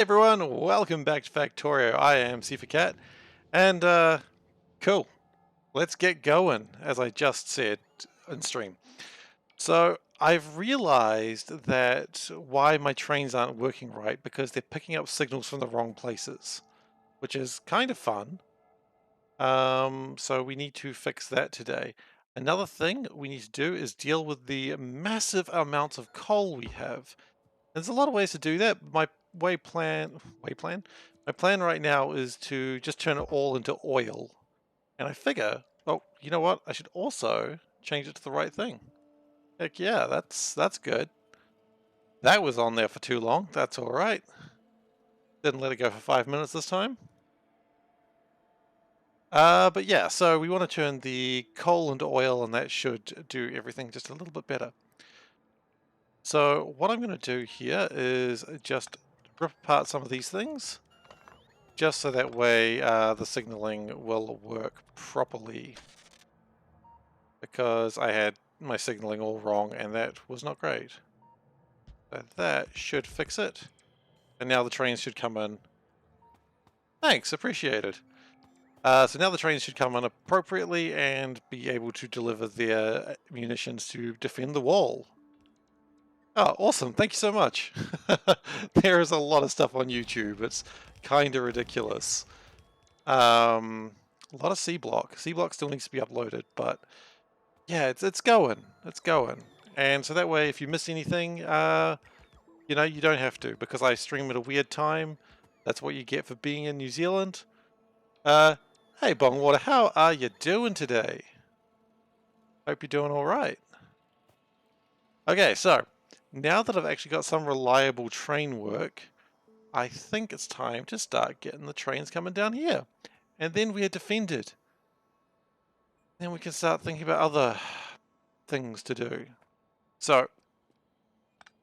Everyone, welcome back to Factorio. I am SeiferKatt, and cool. Let's get going, as I just said in stream. So I've realized that why my trains aren't working right because they're picking up signals from the wrong places, which is kind of fun. So we need to fix that today. Another thing we need to do is deal with the massive amounts of coal we have. There's a lot of ways to do that. My plan right now is to just turn it all into oil. And I figure, oh, you know what? I should also change it to the right thing. Heck yeah, that's good. That was on there for too long. That's all right. Didn't let it go for 5 minutes this time. But yeah, so we want to turn the coal into oil, and that should do everything just a little bit better. So what I'm going to do here is just rip apart some of these things, just so that way the signaling will work properly, because I had my signaling all wrong and that was not great. So that should fix it. And now the trains should come in. Thanks, appreciated. So now the trains should come in appropriately and be able to deliver their munitions to defend the wall. Oh, awesome. Thank you so much. There is a lot of stuff on YouTube. It's kind of ridiculous. A lot of C block. C block still needs to be uploaded, but yeah, it's going. It's going. And so that way, if you miss anything, you know, you don't have to, because I stream at a weird time. That's what you get for being in New Zealand. Uh, hey Bongwater, how are you doing today? Hope you're doing all right. Okay, so now that I've actually got some reliable train work, I think it's time to start getting the trains coming down here. And then we are defended. Then we can start thinking about other things to do. So,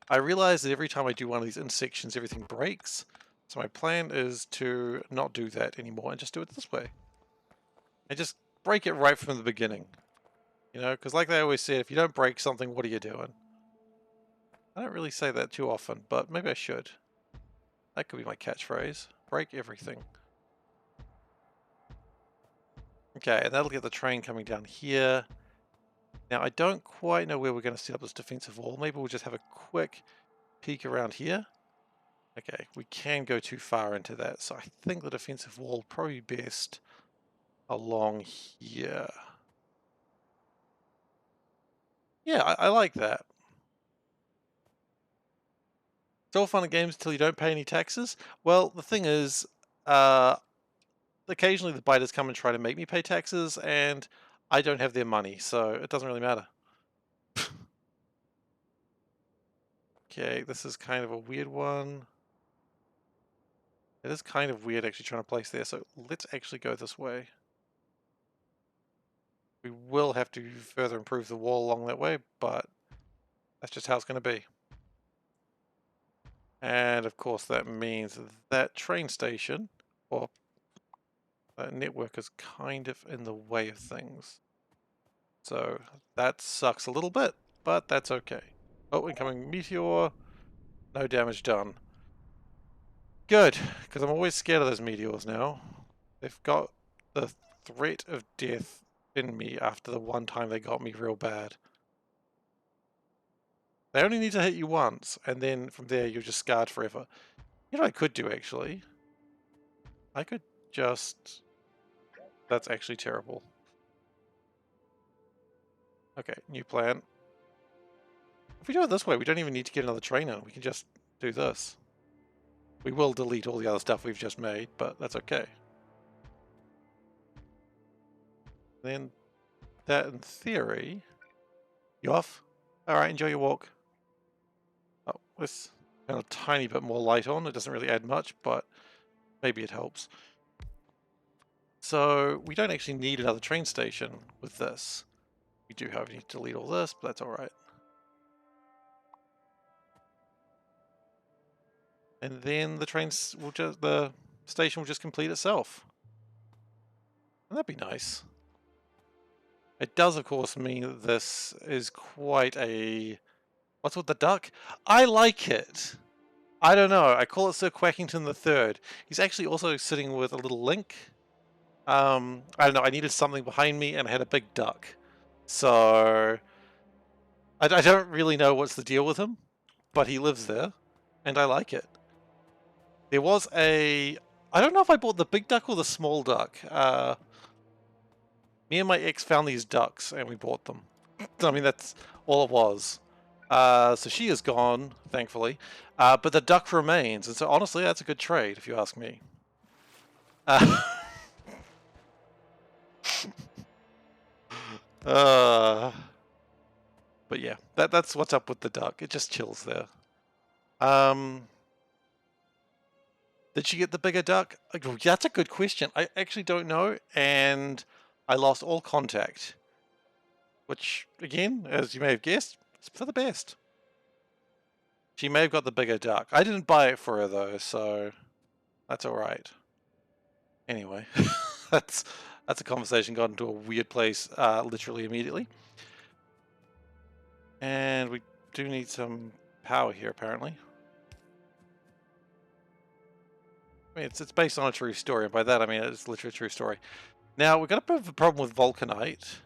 I realize that every time I do one of these intersections, everything breaks. So my plan is to not do that anymore and just do it this way. And just break it right from the beginning. You know, because like they always say, if you don't break something, what are you doing? I don't really say that too often, but maybe I should. That could be my catchphrase. Break everything. Okay, and that'll get the train coming down here. Now, I don't quite know where we're going to set up this defensive wall. Maybe we'll just have a quick peek around here. Okay, we can go too far into that, so I think the defensive wall probably best along here. Yeah, I like that. It's all fun and games until you don't pay any taxes. Well, the thing is, occasionally the biters come and try to make me pay taxes, and I don't have their money, so it doesn't really matter. Okay, this is kind of a weird one. It is kind of weird actually trying to place there, so let's actually go this way. We will have to further improve the wall along that way, but that's just how it's going to be. And of course that means that train station, or that network, is kind of in the way of things. So that sucks a little bit, but that's okay. Oh, incoming meteor. No damage done. Good, because I'm always scared of those meteors now. They've got the threat of death in me after the one time they got me real bad. They only need to hit you once, and then from there you're just scarred forever. You know what I could do, actually? I could just... That's actually terrible. Okay, new plan. If we do it this way, we don't even need to get another train in. We can just do this. We will delete all the other stuff we've just made, but that's okay. Then that, in theory... You off? Alright, enjoy your walk. Oh, let's turn a tiny bit more light on. It doesn't really add much, but maybe it helps. So we don't actually need another train station with this. We do, however, need to delete all this, but that's alright. And then the the station will just complete itself. And that'd be nice. It does, of course, mean that this is quite a... What's with the duck? I like it! I don't know. I call it Sir Quackington the Third. He's actually also sitting with a little link. I don't know. I needed something behind me, and I had a big duck. So I don't really know what's the deal with him, but he lives there, and I like it. There was a... I don't know if I bought the big duck or the small duck. Me and my ex found these ducks, and we bought them. I mean, that's all it was. So she is gone, thankfully. But the duck remains, and so honestly, that's a good trade, if you ask me. Uh, but yeah, that's what's up with the duck. It just chills there. Did she get the bigger duck? That's a good question. I actually don't know, and I lost all contact. Which, again, as you may have guessed, is for the best. She may have got the bigger duck. I didn't buy it for her though, so that's alright. Anyway, that's a conversation got into a weird place literally immediately. And we do need some power here, apparently. I mean, it's based on a true story, and by that I mean it's literally a true story. Now, we've got a bit of a problem with vulcanite,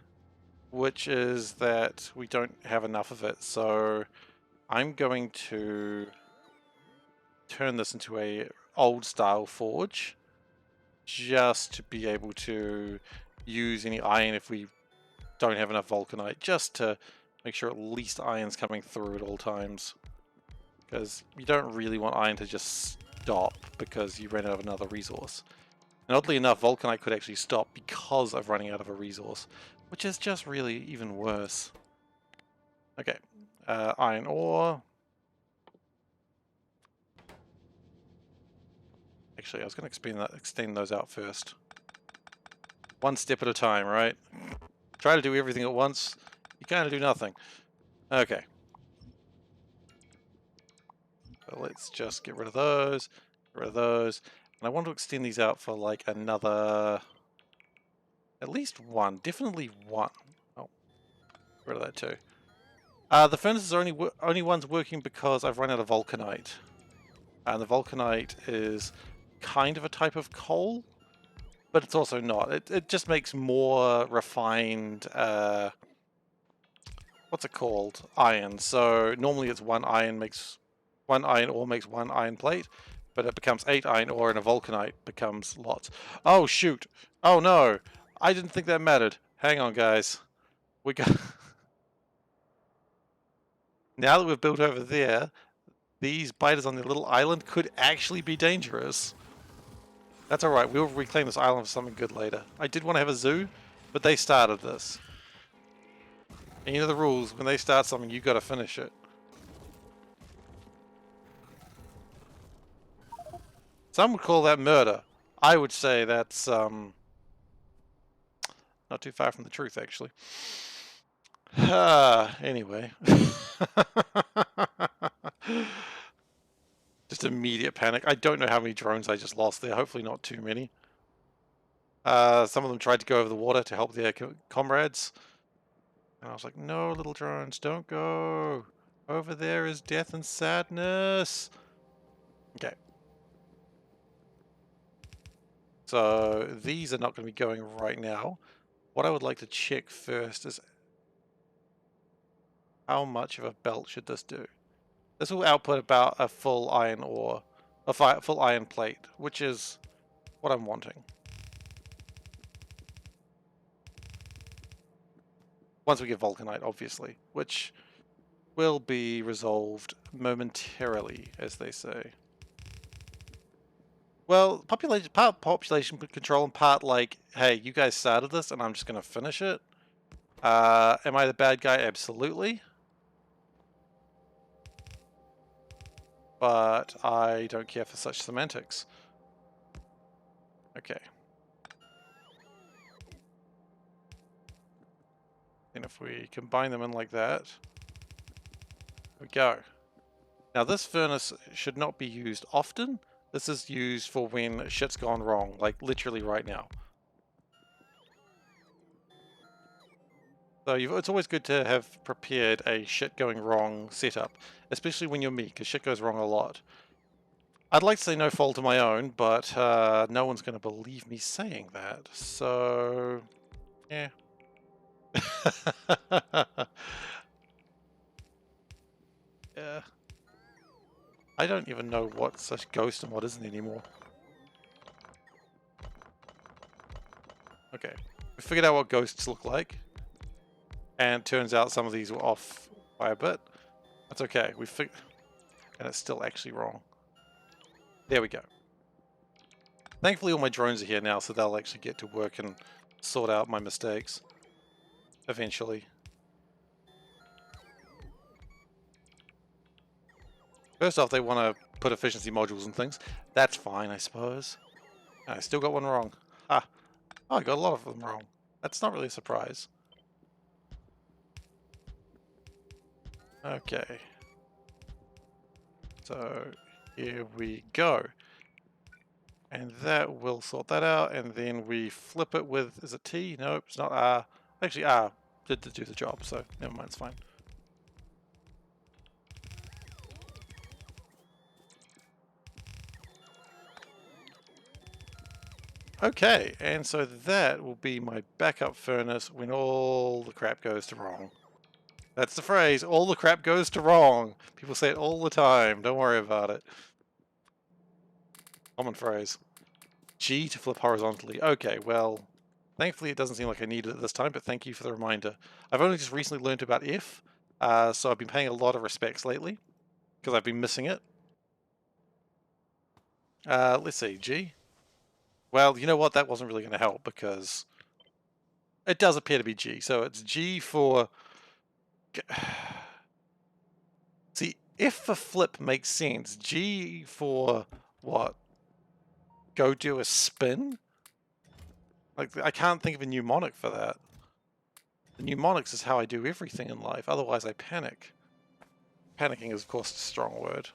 which is that we don't have enough of it, so I'm going to turn this into a old style forge, just to be able to use any iron if we don't have enough vulcanite, just to make sure at least iron's coming through at all times. Because you don't really want iron to just stop because you ran out of another resource. And oddly enough, vulcanite could actually stop because of running out of a resource, which is just really even worse. Okay, iron ore. Actually, I was going to extend those out first. One step at a time, right? Try to do everything at once, you kind of do nothing. Okay. So let's just get rid of those, get rid of those. And I want to extend these out for like another... at least one. Definitely one. Oh, get rid of that too. The furnaces are only ones working because I've run out of vulcanite. And the vulcanite is kind of a type of coal, but it's also not. It just makes more refined, what's it called? Iron. So normally it's one iron ore makes one iron plate, but it becomes 8 iron ore and a vulcanite becomes lots. Oh shoot! Oh no! I didn't think that mattered. Hang on, guys. We got... now that we've built over there, these biters on the little island could actually be dangerous. That's alright, we'll reclaim this island for something good later. I did want to have a zoo, but they started this. And you know the rules, when they start something, you gotta finish it. Some would call that murder. I would say that's, not too far from the truth, actually. Anyway. Just immediate panic. I don't know how many drones I just lost there. Hopefully not too many. Some of them tried to go over the water to help their comrades. And I was like, no, little drones, don't go. Over there is death and sadness. Okay. So these are not going to be going right now. What I would like to check first is how much of a belt should this do? This will output about a full iron ore, a full iron plate, which is what I'm wanting. Once we get vulcanite, obviously, which will be resolved momentarily, as they say. Well, part population control and part like, hey, you guys started this and I'm just going to finish it. Am I the bad guy? Absolutely. But I don't care for such semantics. Okay. And if we combine them in like that, there we go. Now this furnace should not be used often. This is used for when shit's gone wrong, like literally right now. So it's always good to have prepared a shit going wrong setup, especially when you're me, because shit goes wrong a lot. I'd like to say no fault of my own, but no one's going to believe me saying that. So, yeah. Yeah. I don't even know what's a ghost and what isn't anymore. Okay. We figured out what ghosts look like. And it turns out some of these were off by a bit. That's okay. And it's still actually wrong. There we go. Thankfully all my drones are here now, so they'll actually get to work and sort out my mistakes. Eventually. First off, they want to put efficiency modules and things. That's fine, I suppose. I still got one wrong. Ha! Oh, I got a lot of them wrong. That's not really a surprise. Okay. So, here we go. And that will sort that out, and then we flip it with, is it T? Nope, it's not R. Actually, R did do the job, so never mind, it's fine. Okay, and so that will be my backup furnace when all the crap goes to wrong. That's the phrase, all the crap goes to wrong. People say it all the time, don't worry about it. Common phrase. G to flip horizontally. Okay, well, thankfully it doesn't seem like I need it at this time, but thank you for the reminder. I've only just recently learned about F, so I've been paying a lot of respects lately, because I've been missing it. Let's see, G. Well, you know what? That wasn't really going to help because it does appear to be G. So it's G for... See, F for flip makes sense. G for what? Go do a spin? Like, I can't think of a mnemonic for that. The mnemonics is how I do everything in life. Otherwise, I panic. Panicking is, of course, a strong word,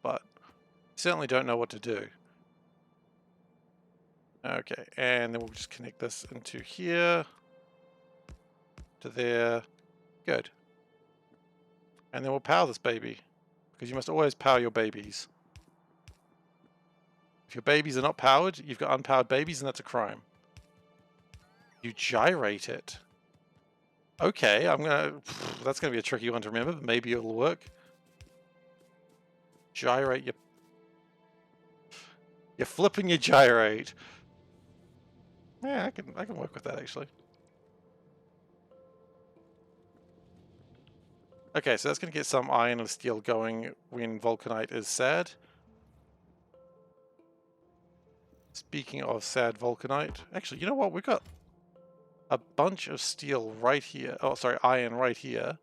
but I certainly don't know what to do. Okay, and then we'll just connect this into here, to there. Good. And then we'll power this baby, because you must always power your babies. If your babies are not powered, you've got unpowered babies, and that's a crime. You gyrate it. Okay, that's gonna be a tricky one to remember, but maybe it'll work. Gyrate your... You're flipping your gyrate. Yeah, I can work with that actually. Okay, so that's going to get some iron and steel going when Vulcanite is sad. Speaking of sad Vulcanite, actually, you know what? We've got a bunch of steel right here. Oh, sorry, iron right here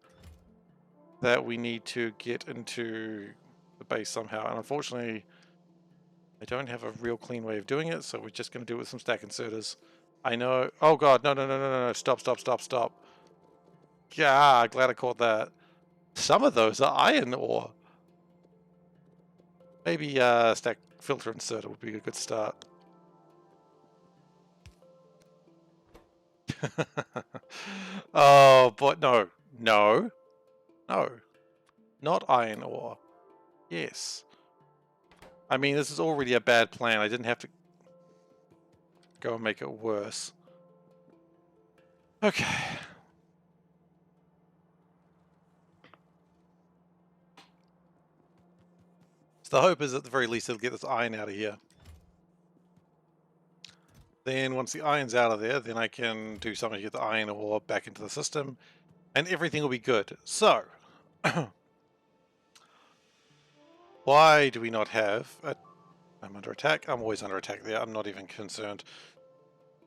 that we need to get into the base somehow. And unfortunately, I don't have a real clean way of doing it, so we're just going to do it with some stack inserters. I know. Oh god, no, no, no, no, no, no. Stop, stop, stop, stop. Yeah, glad I caught that. Some of those are iron ore. Maybe stack filter inserter would be a good start. Oh, but no. No. No. Not iron ore. Yes. I mean, this is already a bad plan. I didn't have to go and make it worse. Okay. So the hope is at the very least it'll get this iron out of here. Then once the iron's out of there, then I can do something to get the iron ore back into the system, and everything will be good. So, why do we not have a... I'm under attack. I'm always under attack there. I'm not even concerned.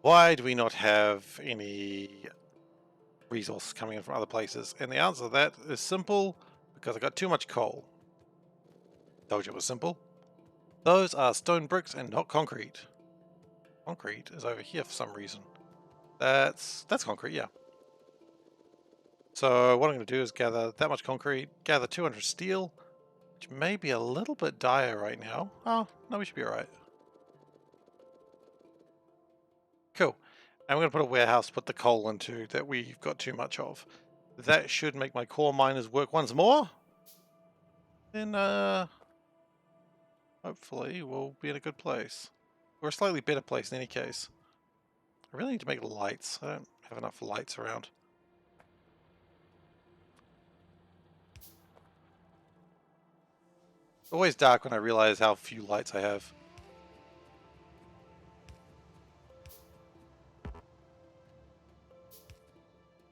Why do we not have any resources coming in from other places? And the answer to that is simple, because I got too much coal. Told you it was simple. Those are stone bricks and not concrete. Concrete is over here for some reason. That's concrete, yeah. So what I'm going to do is gather that much concrete, gather 200 steel, which may be a little bit dire right now. Oh, no, we should be alright. Cool. And we're going to put a warehouse to put the coal into that we've got too much of. That should make my core miners work once more. Then, hopefully we'll be in a good place. Or a slightly better place in any case. I really need to make lights. I don't have enough lights around. It's always dark when I realize how few lights I have.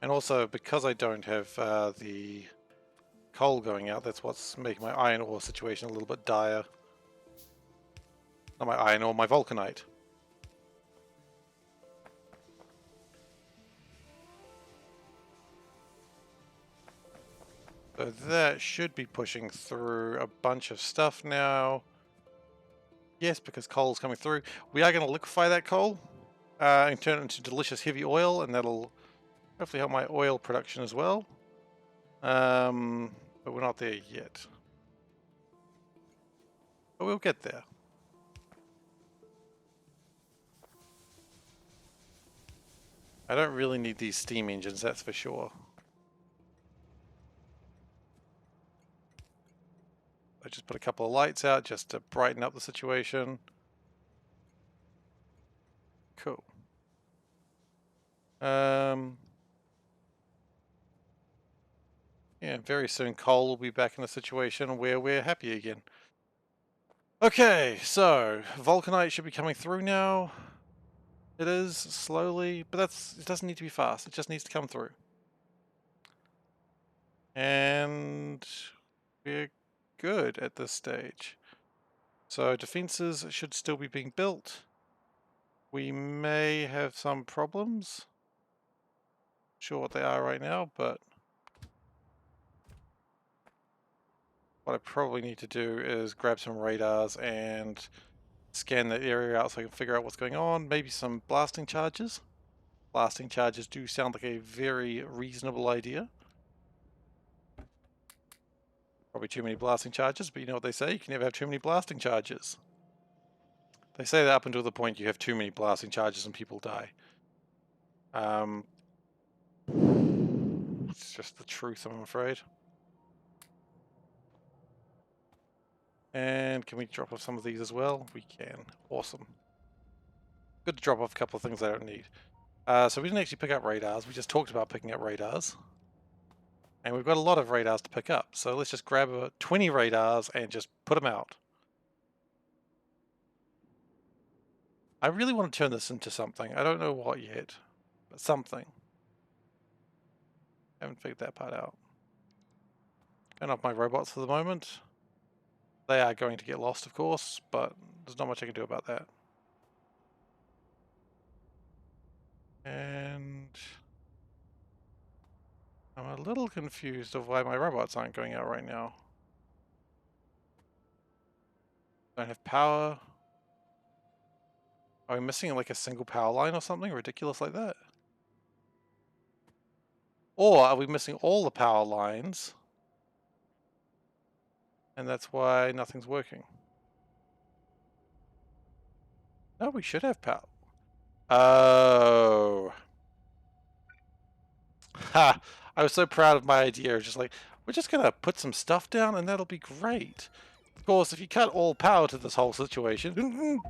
And also, because I don't have the coal going out, that's what's making my iron ore situation a little bit dire. Not my iron ore, my vulcanite. So that should be pushing through a bunch of stuff now. Yes, because coal's coming through. We are going to liquefy that coal and turn it into delicious heavy oil, and that'll hopefully help my oil production as well. But we're not there yet. But we'll get there. I don't really need these steam engines, that's for sure. I just put a couple of lights out just to brighten up the situation. Cool. Yeah, very soon coal will be back in a situation where we're happy again. Okay, so vulcanite should be coming through now. It is, slowly, but it doesn't need to be fast, it just needs to come through. And we're good at this stage. So defenses should still be being built. We may have some problems. Not sure what they are right now, but what I probably need to do is grab some radars and scan that area out so I can figure out what's going on. Maybe some blasting charges. Blasting charges do sound like a very reasonable idea. Probably too many blasting charges, but you know what they say, you can never have too many blasting charges. They say that up until the point you have too many blasting charges and people die. It's just the truth, I'm afraid. And can we drop off some of these as well? We can. Awesome. Good to drop off a couple of things I don't need. So we didn't actually pick up radars, we just talked about picking up radars. And we've got a lot of radars to pick up, so let's just grab 20 radars and just put them out. I really want to turn this into something. I don't know what yet, but something. Haven't figured that part out. Going off my robots for the moment. They are going to get lost, of course, but there's not much I can do about that. And I'm a little confused of why my robots aren't going out right now. Don't have power. Are we missing like a single power line or something ridiculous like that? Or are we missing all the power lines? And that's why nothing's working. No, we should have power. Oh. Ha! I was so proud of my idea. Just like, we're just gonna put some stuff down and that'll be great. Of course, if you cut all power to this whole situation...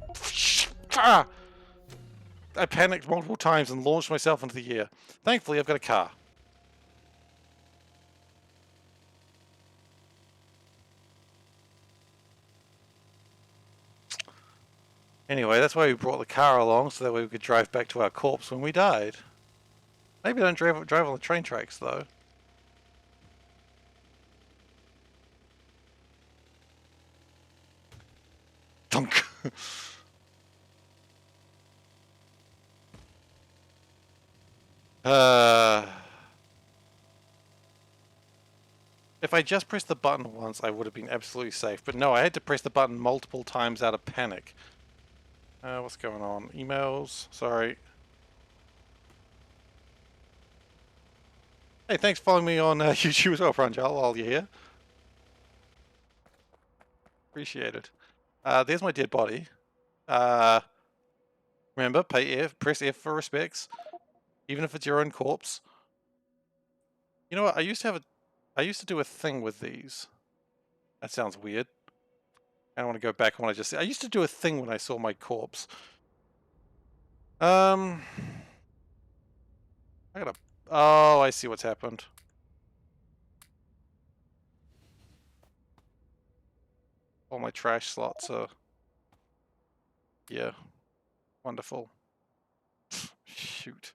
I panicked multiple times and launched myself into the air. Thankfully, I've got a car. Anyway, that's why we brought the car along, so that way we could drive back to our corpse when we died. Maybe don't drive on the train tracks, though. Dunk! If I just pressed the button once, I would have been absolutely safe. But no, I had to press the button multiple times out of panic. What's going on? Emails? Sorry. Hey, thanks for following me on YouTube as well, Pranjal, while you're here. Appreciate it. There's my dead body. Remember, press F for respects, even if it's your own corpse. You know what? I used to do a thing with these. That sounds weird. I don't want to go back on what I just said. I used to do a thing when I saw my corpse. I gotta... Oh, I see what's happened. All my trash slots are... Yeah. Wonderful. Shoot.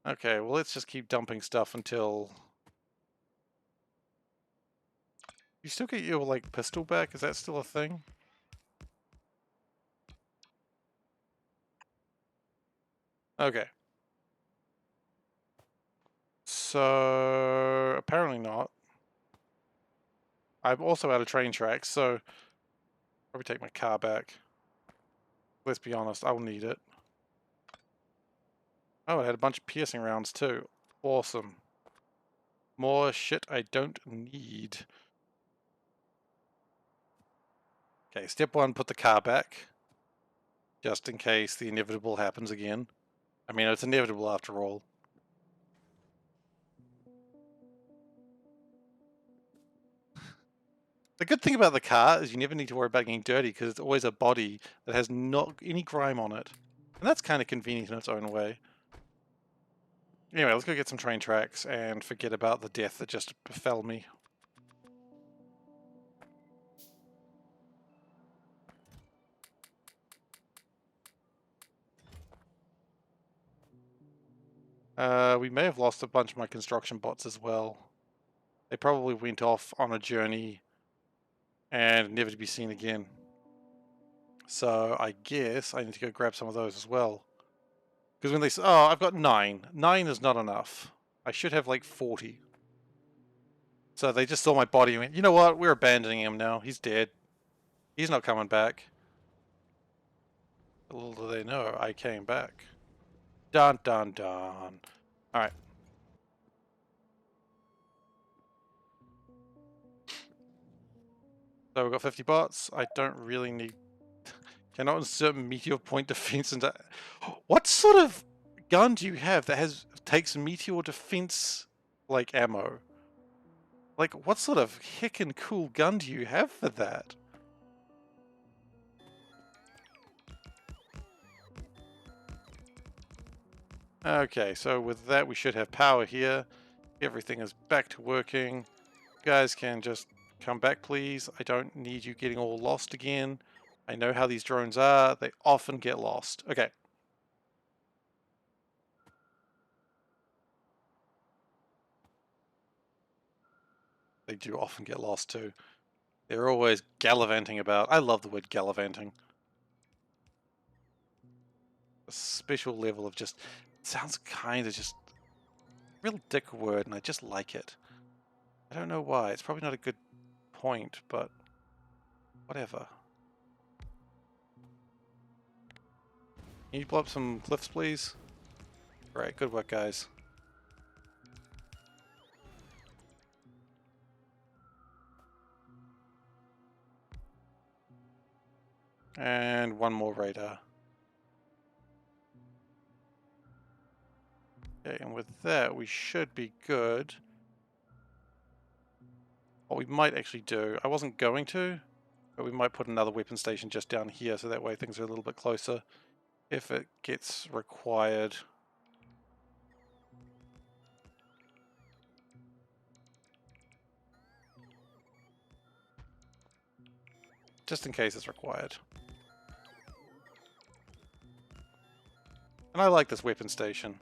Okay, well, let's just keep dumping stuff until... You still get your, like, pistol back? Is that still a thing? Okay. So... Apparently not. I'm also out of train tracks, so... Probably take my car back. Let's be honest, I'll need it. Oh, it had a bunch of piercing rounds too. Awesome. More shit I don't need. Okay, step one, put the car back. Just in case the inevitable happens again. I mean, it's inevitable after all. The good thing about the car is you never need to worry about getting dirty because it's always a body that has not any grime on it. And that's kind of convenient in its own way. Anyway, let's go get some train tracks and forget about the death that just befell me. We may have lost a bunch of my construction bots as well. They probably went off on a journey and never to be seen again. So I guess I need to go grab some of those as well. Because when they say, oh, I've got 9. 9 is not enough. I should have like 40. So they just saw my body and went, you know what, we're abandoning him now. He's dead. He's not coming back. Little do they know, I came back. Dun dun dun. Alright. So we've got 50 bots. I don't really need... Cannot insert meteor point defense into... What sort of gun do you have that takes meteor defense, like, ammo? Like, what sort of heckin' cool gun do you have for that? Okay, so with that we should have power here. Everything is back to working. You guys can just come back, please. I don't need you getting all lost again. I know how these drones are. They often get lost. Okay. They do often get lost too. They're always gallivanting about. I love the word gallivanting. A special level of just... It sounds kind of just... Real dick word, and I just like it. I don't know why. It's probably not a good point, but... Whatever. Can you blow up some cliffs, please? Great, good work, guys. And one more radar. Okay, and with that, we should be good. What we might actually do, I wasn't going to, but we might put another weapon station just down here, so that way things are a little bit closer if it gets required. Just in case it's required. And I like this weapon station.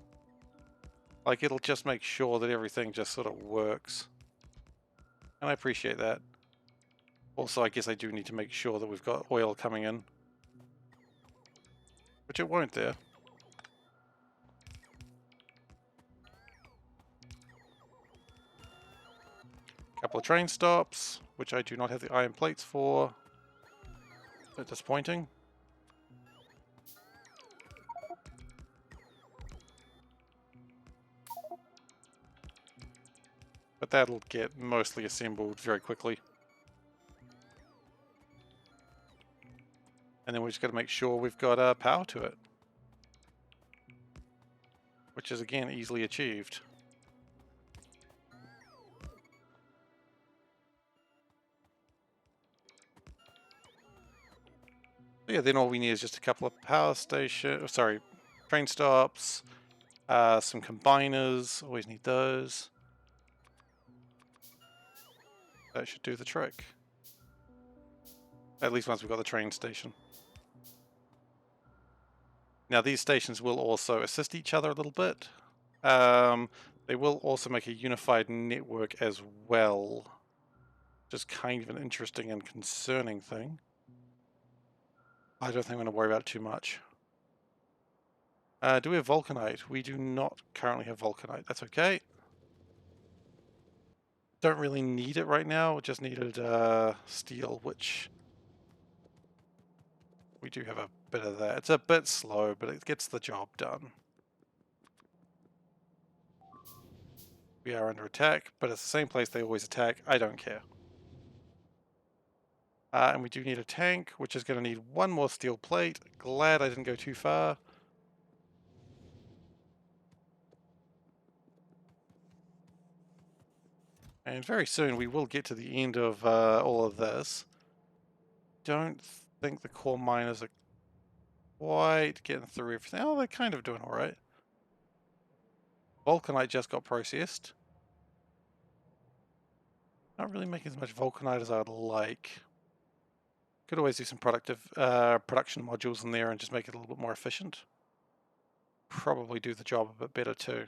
Like, it'll just make sure that everything just sort of works. And I appreciate that. Also, I guess I do need to make sure that we've got oil coming in. Which it won't there. Couple of train stops, which I do not have the iron plates for. A bit disappointing. But that'll get mostly assembled very quickly. And then we just got to make sure we've got power to it. Which is, again, easily achieved. Yeah, then all we need is just a couple of power stations, sorry, train stops, some combiners, always need those. That should do the trick. At least once we've got the train station. Now these stations will also assist each other a little bit. They will also make a unified network as well. Just kind of an interesting and concerning thing. I don't think I'm going to worry about it too much. Do we have vulcanite? We do not currently have vulcanite. That's okay. Don't really need it right now. We just needed steel, which we do have a bit of that. It's a bit slow, but it gets the job done. We are under attack, but it's the same place they always attack. I don't care. And we do need a tank, which is going to need one more steel plate. Glad I didn't go too far. And very soon we will get to the end of all of this. Don't think the core miners are quite getting through everything. Oh, they're kind of doing alright. Vulcanite just got processed. Not really making as much vulcanite as I'd like. Could always do some production modules in there and just make it a little bit more efficient. Probably do the job a bit better too.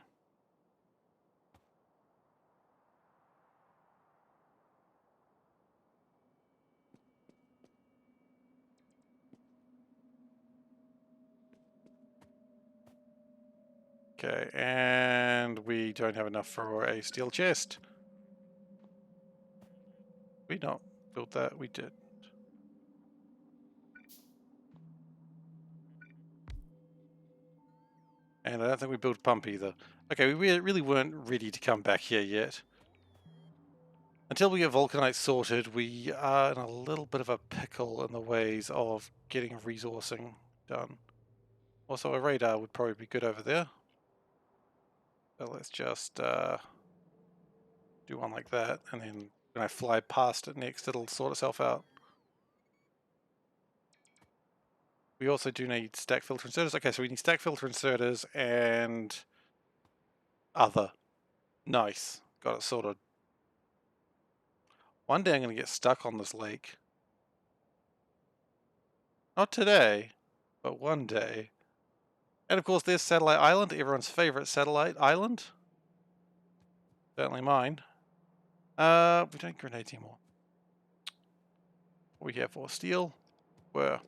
Okay, and we don't have enough for a steel chest. We not built that, we did. And I don't think we built a pump either. Okay, we really weren't ready to come back here yet. Until we get vulcanite sorted, we are in a little bit of a pickle in the ways of getting resourcing done. Also, a radar would probably be good over there. So let's just do one like that, and then when I fly past it next, it'll sort itself out. We also do need stack filter inserters. Okay, so we need stack filter inserters and other. Nice. Got it sorted. One day I'm going to get stuck on this lake. Not today, but one day. And of course there's Satellite Island, everyone's favorite satellite island. Certainly mine. We don't have grenades anymore. We have for steel. Where?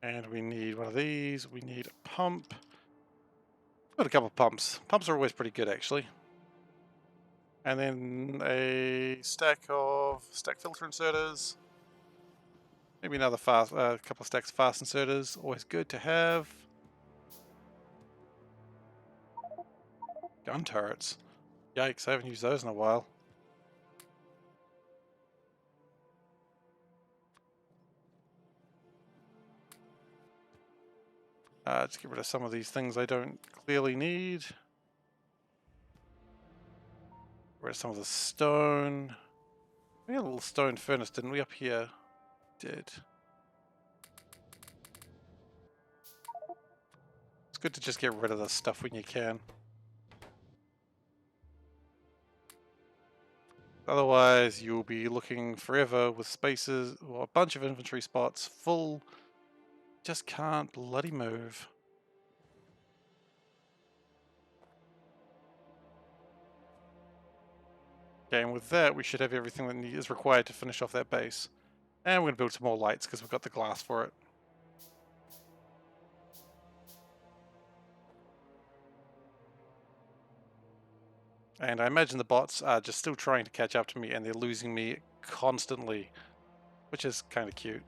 And we need one of these. We need a pump. Got a couple of pumps. Pumps are always pretty good, actually. And then a stack filter inserters. Maybe another couple of stacks of fast inserters. Always good to have. Gun turrets. Yikes, I haven't used those in a while. Let's get rid of some of these things I don't clearly need. Get rid of some of the stone. We had a little stone furnace, didn't we, up here? Did. It's good to just get rid of this stuff when you can. Otherwise, you'll be looking forever with spaces, or a bunch of inventory spots full. Just can't bloody move. Okay, and with that, we should have everything that is required to finish off that base. And we're going to build some more lights because we've got the glass for it. And I imagine the bots are just still trying to catch up to me and they're losing me constantly, which is kind of cute.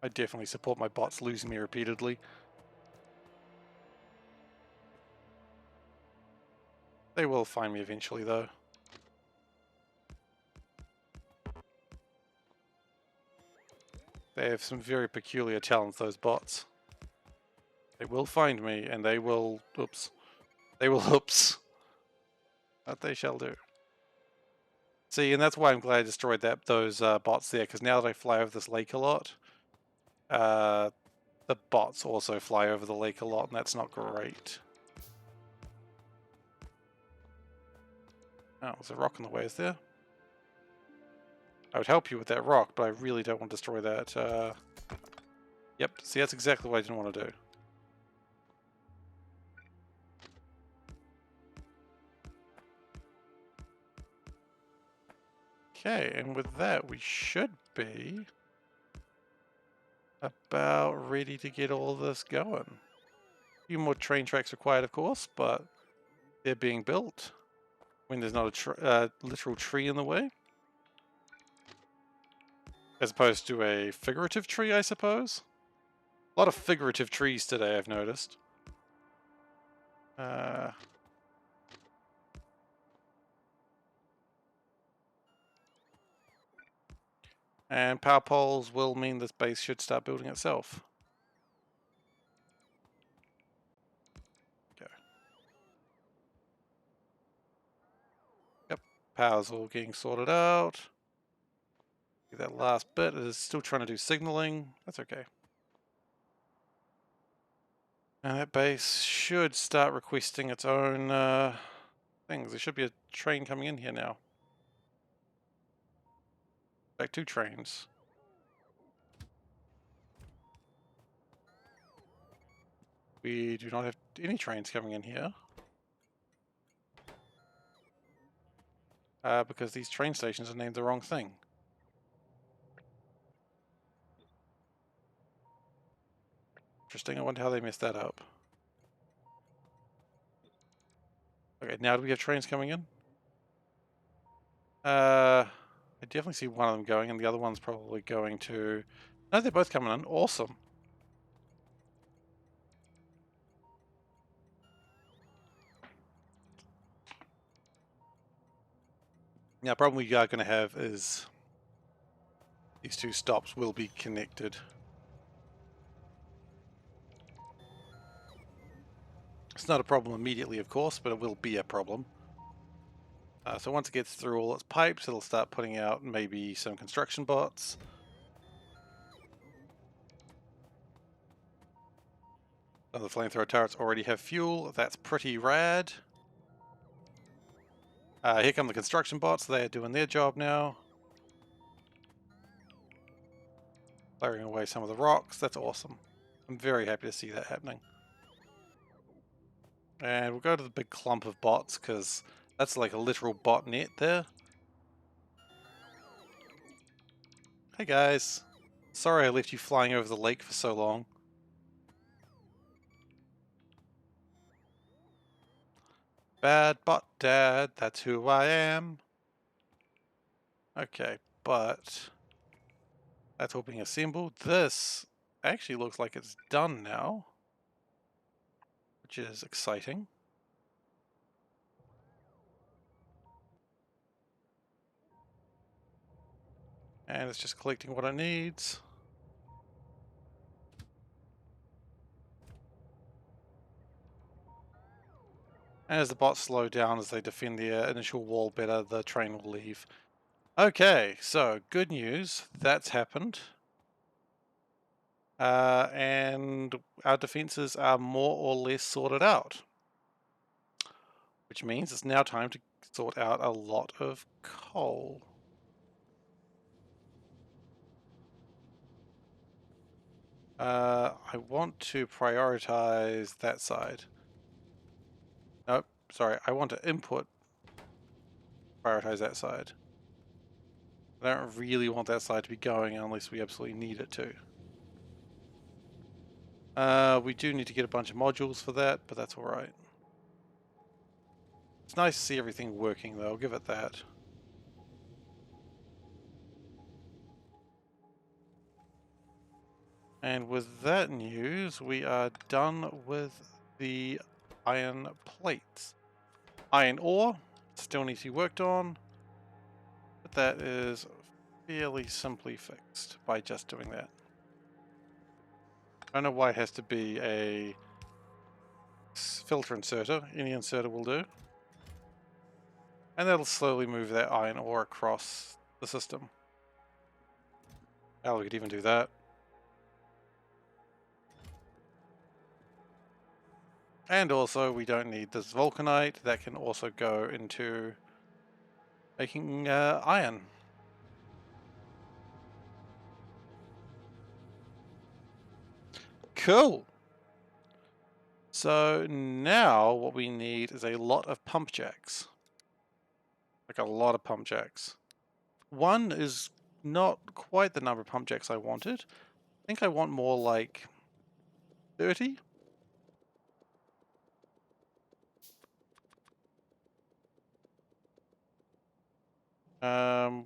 I definitely support my bots losing me repeatedly. They will find me eventually, though. They have some very peculiar talents, those bots. They will find me, and they will... Oops. They will oops. That they shall do. See, and that's why I'm glad I destroyed those bots there, because now that I fly over this lake a lot, the bots also fly over the lake a lot, and that's not great. Oh, there's a rock in the way, is there? I would help you with that rock, but I really don't want to destroy that. Yep, see, that's exactly what I didn't want to do. Okay, and with that, we should be about ready to get all this going. A few more train tracks required, of course, but they're being built when there's not a literal tree in the way. As opposed to a figurative tree, I suppose. A lot of figurative trees today, I've noticed. And power poles will mean this base should start building itself. Okay. Yep, power's all getting sorted out. That last bit is still trying to do signaling. That's okay. And that base should start requesting its own things. There should be a train coming in here now. Like 2 trains. We do not have any trains coming in here. Because these train stations are named the wrong thing. Interesting, I wonder how they messed that up. Okay, now do we have trains coming in? I definitely see one of them going, and the other one's probably going to... No, they're both coming in. Awesome. Now, the problem we are going to have is these 2 stops will be connected. It's not a problem immediately, of course, but it will be a problem. So once it gets through all its pipes, it'll start putting out maybe some construction bots. Oh, the flamethrower turrets already have fuel. That's pretty rad. Here come the construction bots. They are doing their job now. Clearing away some of the rocks. That's awesome. I'm very happy to see that happening. And we'll go to the big clump of bots, because that's like a literal botnet there. Hey guys. Sorry I left you flying over the lake for so long. Bad bot dad, that's who I am. Okay, but that's all being assembled. This actually looks like it's done now, which is exciting. And it's just collecting what it needs. And as the bots slow down as they defend their initial wall better, the train will leave. Okay, so good news, that's happened. And our defenses are more or less sorted out. Which means it's now time to sort out a lot of coal. I want to prioritize that side. Nope, sorry, I want to prioritize that side. I don't really want that side to be going unless we absolutely need it to. We do need to get a bunch of modules for that, but that's alright. It's nice to see everything working though, I'll give it that. And with that news, we are done with the iron plates. Iron ore still needs to be worked on, but that is fairly simply fixed by just doing that. I don't know why it has to be a filter inserter. Any inserter will do. And that'll slowly move that iron ore across the system. Oh, we could even do that. And also, we don't need this vulcanite. That can also go into making iron. Cool! So now what we need is a lot of pump jacks. Like a lot of pump jacks. One is not quite the number of pump jacks I wanted. I think I want more like 30.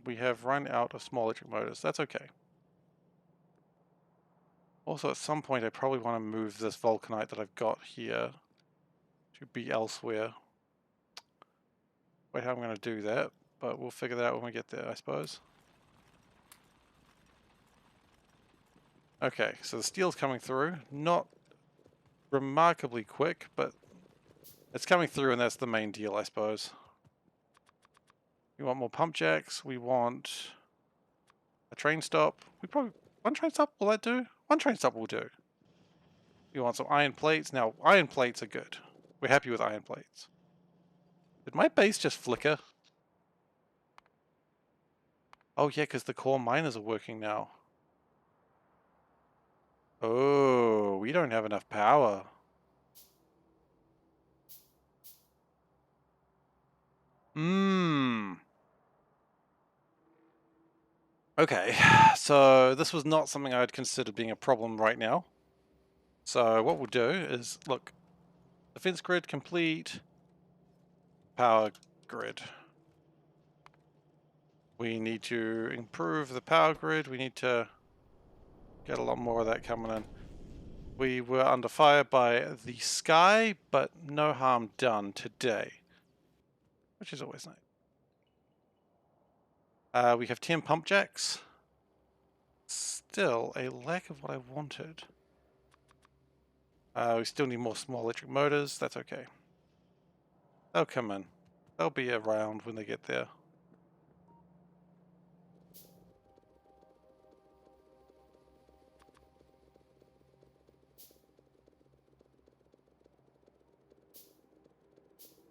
We have run out of small electric motors. That's okay. Also, at some point, I probably want to move this vulcanite that I've got here to be elsewhere. Wait, how I'm going to do that, but we'll figure that out when we get there, I suppose. Okay, so the steel's coming through. Not remarkably quick, but it's coming through, and that's the main deal, I suppose. We want more pump jacks. We want a train stop. We probably... One train stop, will that do? One train stop will do. We want some iron plates. Now, iron plates are good. We're happy with iron plates. Did my base just flicker? Oh yeah, because the core miners are working now. Oh, we don't have enough power. Okay, so this was not something I would consider being a problem right now. So what we'll do is, look, defense grid complete, power grid. We need to improve the power grid. We need to get a lot more of that coming in. We were under fire by the sky, but no harm done today, which is always nice. We have 10 pump jacks. Still a lack of what I wanted. We still need more small electric motors. That's okay. They'll come in. They'll be around when they get there.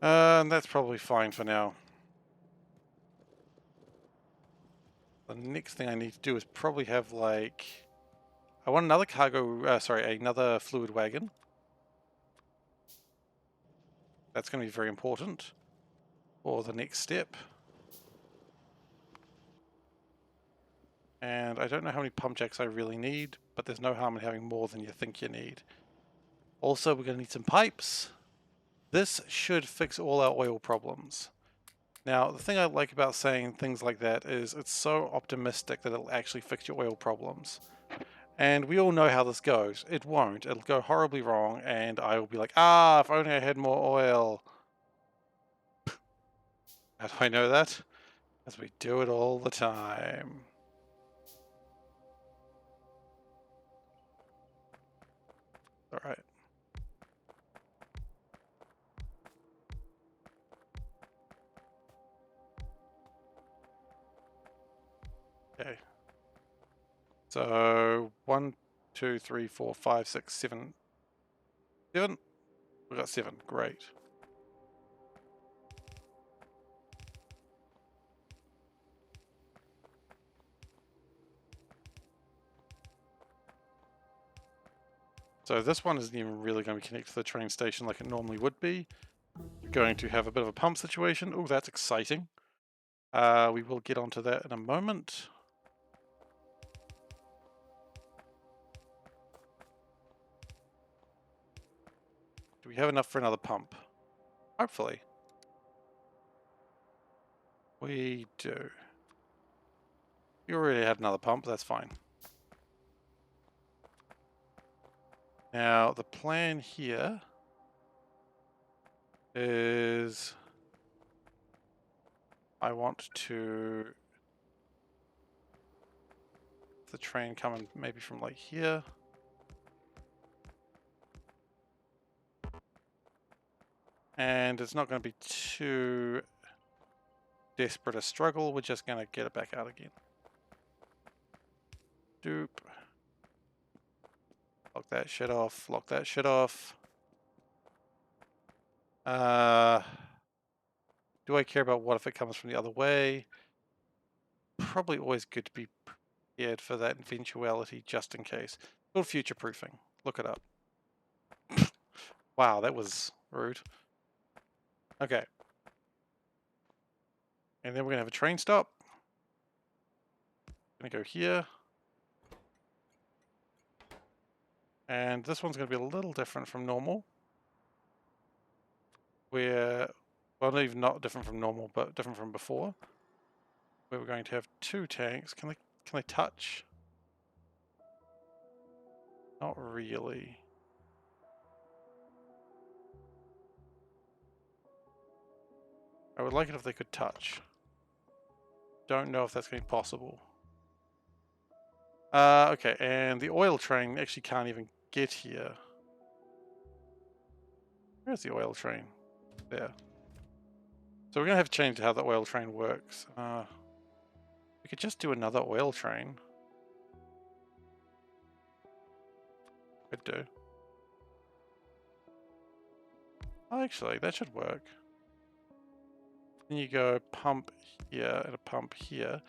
And that's probably fine for now. The next thing I need to do is probably have like... I want another cargo... sorry, another fluid wagon. That's going to be very important for the next step. And I don't know how many pump jacks I really need, but there's no harm in having more than you think you need. Also, we're going to need some pipes. This should fix all our oil problems. Now, the thing I like about saying things like that is it's so optimistic that it'll actually fix your oil problems. And we all know how this goes. It won't. It'll go horribly wrong, and I will be like, ah, if only I had more oil. How do I know that? Because we do it all the time. Alright. Okay. So 1, 2, 3, 4, 5, 6, 7. 7? We got 7. Great. So this one isn't even really going to be connected to the train station like it normally would be. We're going to have a bit of a pump situation. Oh, that's exciting. We will get onto that in a moment. Do we have enough for another pump? Hopefully. We do. You already had another pump, that's fine. Now, the plan here is I want to the train coming maybe from like here. And it's not going to be too desperate a struggle, we're just going to get it back out again. Doop. Lock that shit off. Lock that shit off. Do I care about what if it comes from the other way? Probably always good to be prepared for that eventuality, just in case. Build future proofing. Look it up. Wow, that was rude. Okay. And then we're going to have a train stop. Going to go here. And this one's going to be a little different from normal. Where, well, even not different from normal, but different from before. Where we're going to have two tanks. Can they touch? Not really. I would like it if they could touch. Don't know if that's going to be possible. Okay, and the oil train actually can't even get here. Where's the oil train? There. So we're going to have to change how the oil train works. We could just do another oil train. Could do. Oh, actually, that should work. Then you go pump here and a pump here.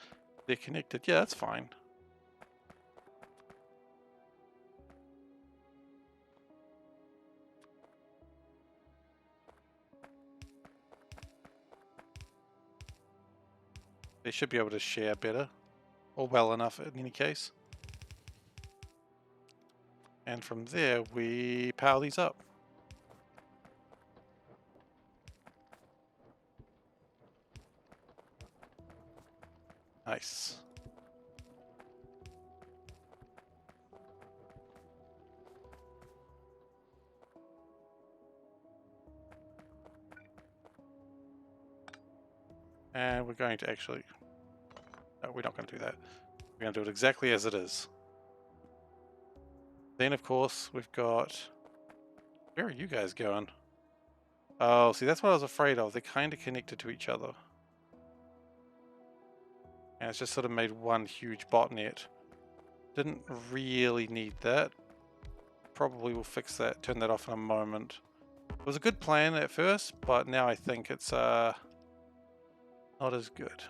They're connected. Yeah, that's fine. They should be able to share better. Or well enough in any case. And from there, we power these up. Nice. And we're going to actually... No, we're not going to do that. We're going to do it exactly as it is. Then, of course, we've got... Where are you guys going? Oh, see, that's what I was afraid of. They're kind of connected to each other. And it's just sort of made one huge botnet. Didn't really need that. Probably will fix that, turn that off in a moment. It was a good plan at first, but now I think it's not as good.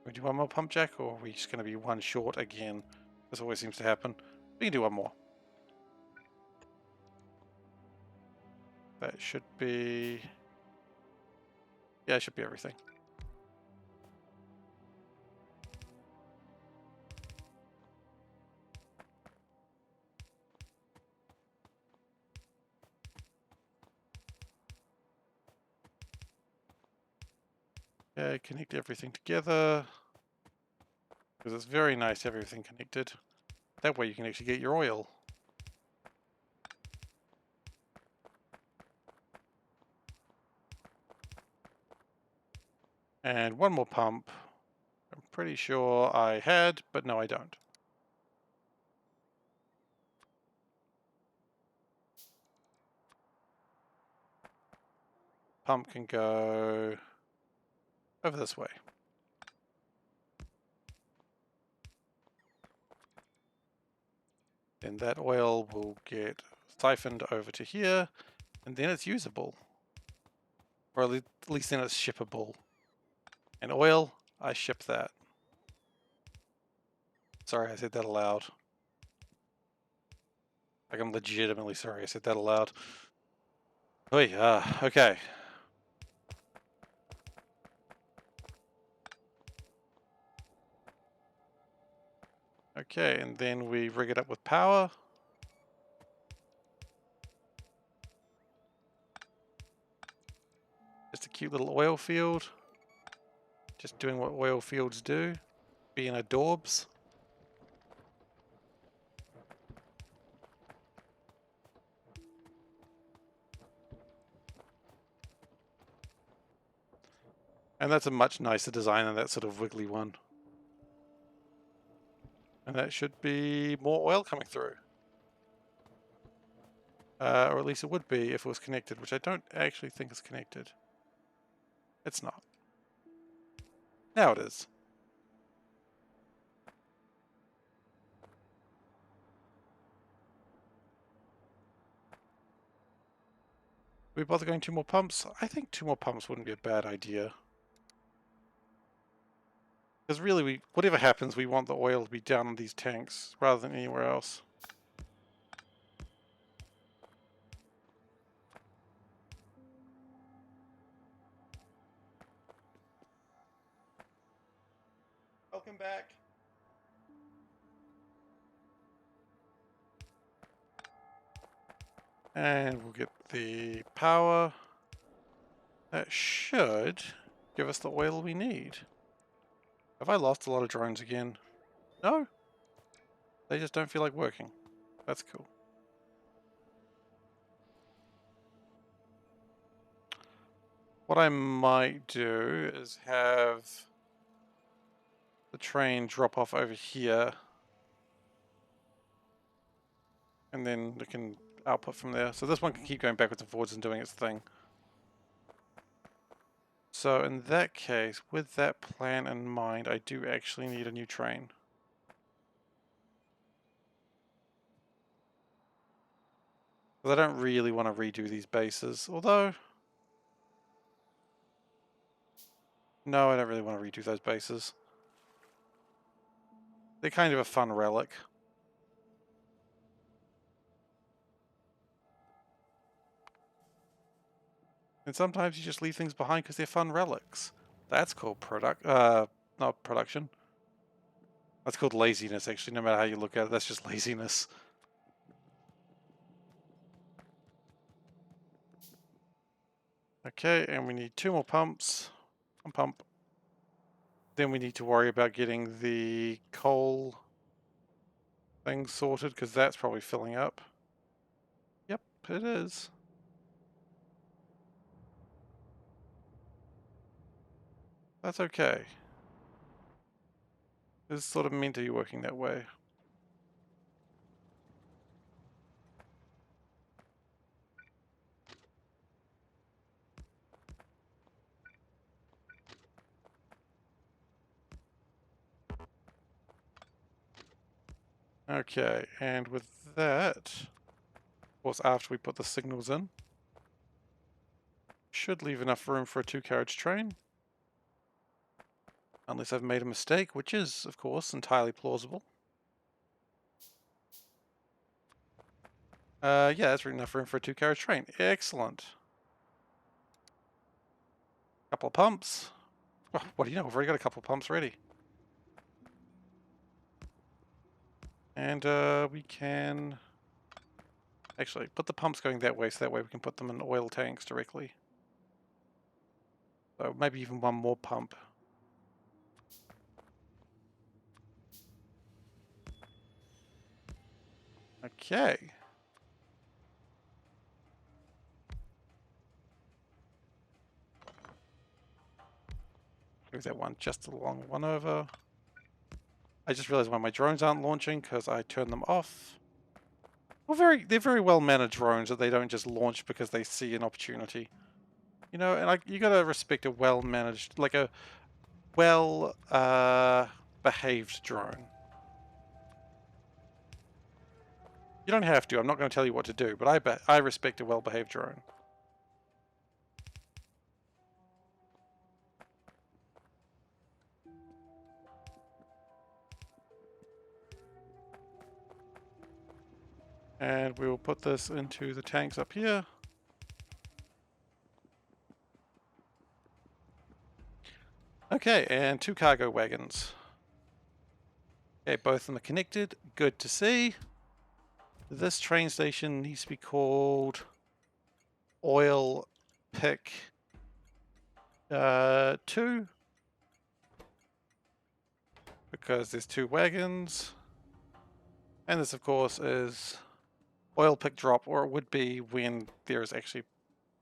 We do one more pump jack, or are we just going to be one short again? This always seems to happen. We can do one more. That should be... Yeah, it should be everything. Yeah, connect everything together. Because it's very nice to have everything connected. That way you can actually get your oil. And one more pump. I'm pretty sure I had, but no I don't. Pump can go over this way. Then that oil will get siphoned over to here, and then it's usable. Or at least then it's shippable. And oil, I ship that. Sorry I said that aloud. Like I'm legitimately sorry I said that aloud. Okay. Okay, and then we rig it up with power. Just a cute little oil field. Just doing what oil fields do. Being adorbs. And that's a much nicer design than that sort of wiggly one. And that should be more oil coming through. Or at least it would be if it was connected, which I don't actually think is connected. It's not. Now it is. We bother going 2 more pumps? I think 2 more pumps wouldn't be a bad idea. Because really, whatever happens, we want the oil to be down in these tanks rather than anywhere else. Welcome back. And we'll get the power. That should give us the oil we need. Have I lost a lot of drones again? No. They just don't feel like working. That's cool. What I might do is have the train drop off over here. And then it can output from there. So this one can keep going backwards and forwards and doing its thing. So in that case, with that plan in mind, I do actually need a new train. Because I don't really want to redo these bases, although... No, I don't really want to redo those bases. They're kind of a fun relic. And sometimes you just leave things behind because they're fun relics. That's called not production. That's called laziness, actually, no matter how you look at it. That's just laziness. Okay, and we need 2 more pumps. One pump. Then we need to worry about getting the coal thing sorted, because that's probably filling up. Yep, it is. That's okay. It's sort of meant to be working that way. Okay, and with that, of course, after we put the signals in, should leave enough room for a 2-carriage train. Unless I've made a mistake, which is, of course, entirely plausible. Yeah, that's enough room for a 2-carriage train. Excellent. Couple of pumps. Oh, what do you know? We've already got a couple of pumps ready. And we can actually put the pumps going that way, so that way we can put them in oil tanks directly. So maybe even one more pump. Okay. Move that one just along one over. I just realized why my drones aren't launching, because I turned them off. Well, they're very well managed drones that they don't just launch because they see an opportunity. You know, and you gotta respect a well managed, like a well behaved drone. You don't have to. I'm not going to tell you what to do, but I respect a well behaved drone. And we will put this into the tanks up here. Okay, and 2 cargo wagons. Okay, both of them are connected. Good to see. This train station needs to be called Oil Pick 2. Because there's 2 wagons. And this, of course, is Oil Pick Drop, or it would be when there is actually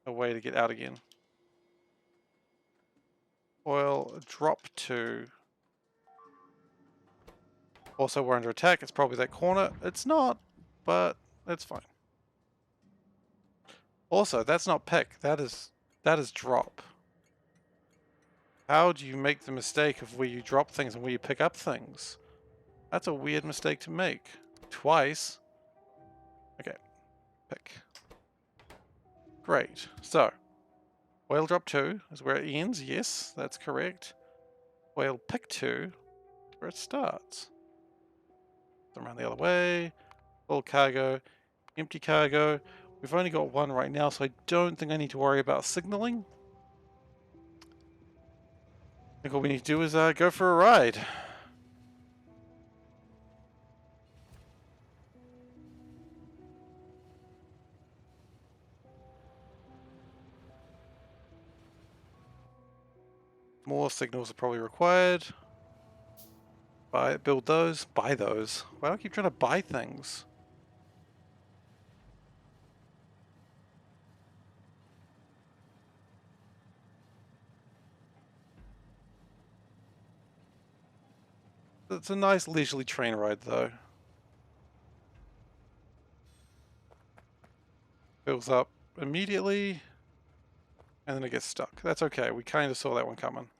a way to get out again. Oil Drop 2. Also, we're under attack. It's probably that corner. It's not, but it's fine. Also, that's not pick. That is drop. How do you make the mistake of where you drop things and where you pick up things? That's a weird mistake to make. Twice. Okay. Pick. Great. So, whale drop 2 is where it ends. Yes, that's correct. Whale pick 2 is where it starts. Around the other way. Full cargo. Empty cargo. We've only got one right now, so I don't think I need to worry about signaling. I think all we need to do is go for a ride. More signals are probably required. Build those. Buy those. Why do I keep trying to buy things? It's a nice leisurely train ride, though. Fills up immediately, and then it gets stuck. That's okay. We kind of saw that one coming.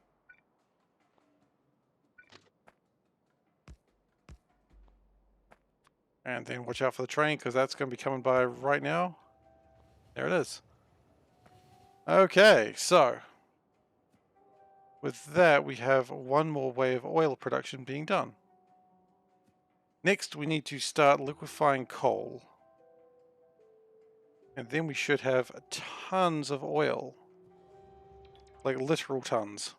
And then watch out for the train, because that's going to be coming by right now. There it is. Okay, so with that, we have one more way of oil production being done. Next, we need to start liquefying coal. And then we should have tons of oil. Like literal tons.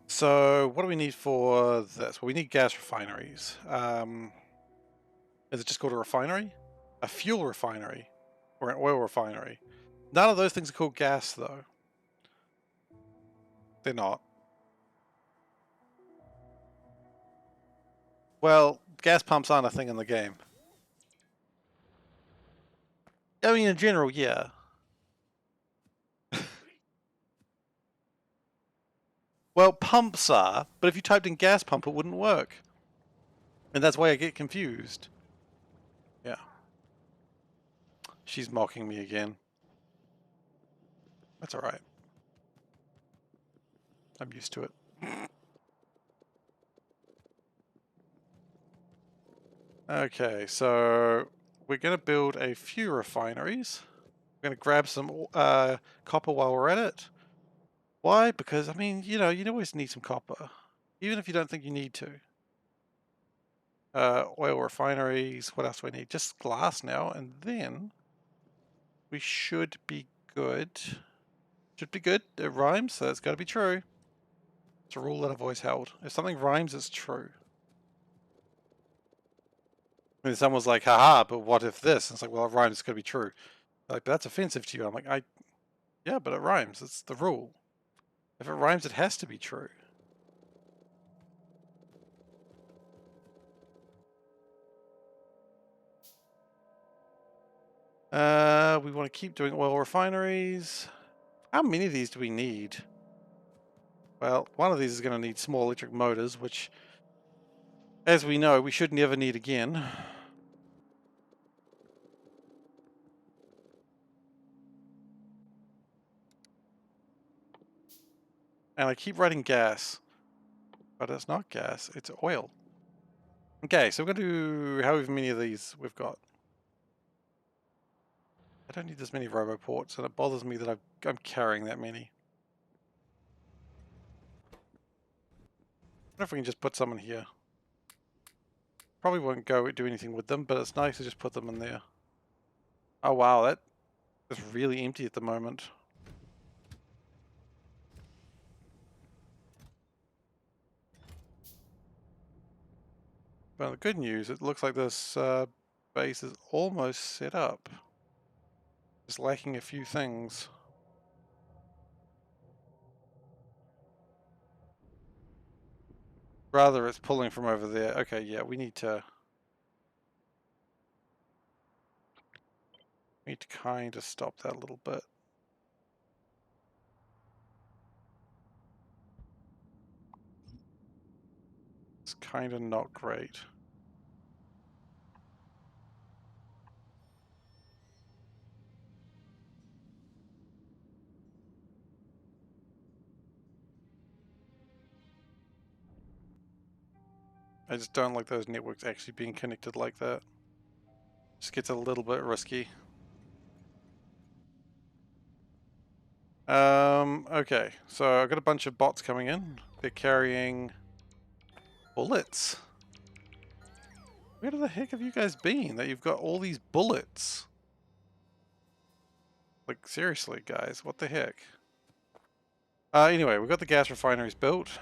So what do we need for this? Well, we need gas refineries. Is it just called a refinery? A fuel refinery? Or an oil refinery? None of those things are called gas, though. They're not. Well, gas pumps aren't a thing in the game. I mean, in general, yeah. Well, pumps are, but if you typed in gas pump, it wouldn't work. And that's why I get confused. Yeah. She's mocking me again. That's alright. I'm used to it. Okay, so we're going to build a few refineries. We're going to grab some copper while we're at it. Why? Because, I mean, you always need some copper, even if you don't think you need to. Oil refineries, what else do we need? Just glass now, and then we should be good. Should be good. It rhymes, so it's got to be true. It's a rule that I've always held. If something rhymes, it's true. And someone's like, haha, but what if this? And it's like, well, it rhymes, it's got to be true. Like, but that's offensive to you. I'm like, yeah, but it rhymes. It's the rule. If it rhymes, it has to be true. We want to keep doing oil refineries. How many of these do we need? Well, one of these is going to need small electric motors, which, as we know, we should never need again. And I keep writing gas, but it's not gas, it's oil. Okay, so we're going to do however many of these we've got. I don't need this many roboports, and it bothers me that I'm carrying that many. I wonder if we can just put some in here. Probably won't do anything with them, but it's nice to just put them in there. Oh wow, that is really empty at the moment. But the good news, it looks like this base is almost set up. Just lacking a few things. Rather, it's pulling from over there. Okay, yeah, we need to kind of stop that a little bit. kind of not great. I just don't like those networks actually being connected like that. Just gets a little bit risky. Okay, so I've got a bunch of bots coming in. They're carrying bullets. Where the heck have you guys been that you've got all these bullets? Like, seriously, guys, what the heck? Anyway, we've got the gas refineries built.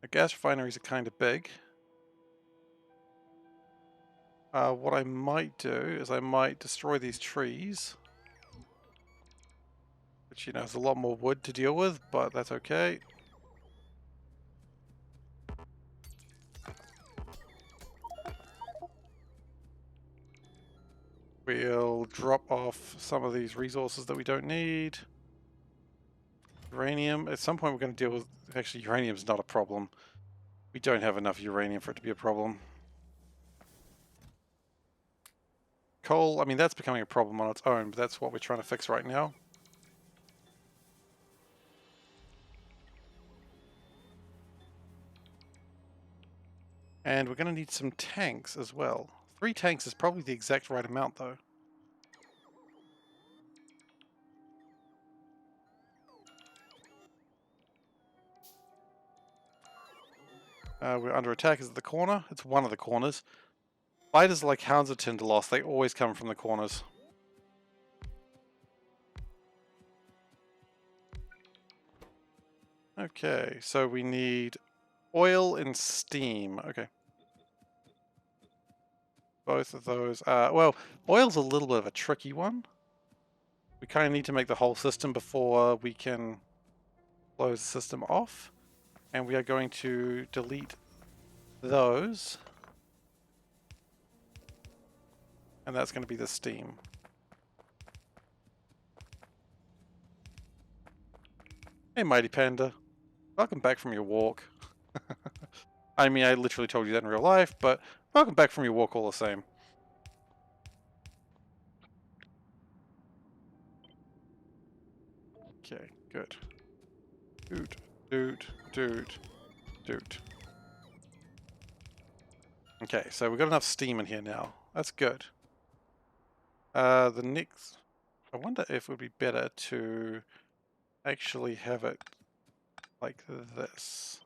The gas refineries are kind of big. What I might do is I might destroy these trees. Which, you know, is a lot more wood to deal with, but that's okay. We'll drop off some of these resources that we don't need. Uranium. At some point we're going to deal with... Actually, uranium's not a problem. We don't have enough uranium for it to be a problem. Coal, I mean, that's becoming a problem on its own, but that's what we're trying to fix right now. And we're going to need some tanks as well. 3 tanks is probably the exact right amount, though. We're under attack. Is it the corner? It's one of the corners. Spiders are like hounds of Tinderlost. They always come from the corners. Okay, so we need oil and steam. Okay. Both of those. Well, oil's a little bit of a tricky one. We kind of need to make the whole system before we can close the system off. And we are going to delete those. And that's going to be the steam. Hey, Mighty Panda. Welcome back from your walk. I mean, I literally told you that in real life, but welcome back from your walk all the same. Okay, good. Dude. Okay, so we've got enough steam in here now. That's good. The next... I wonder if it would be better to actually have it like this.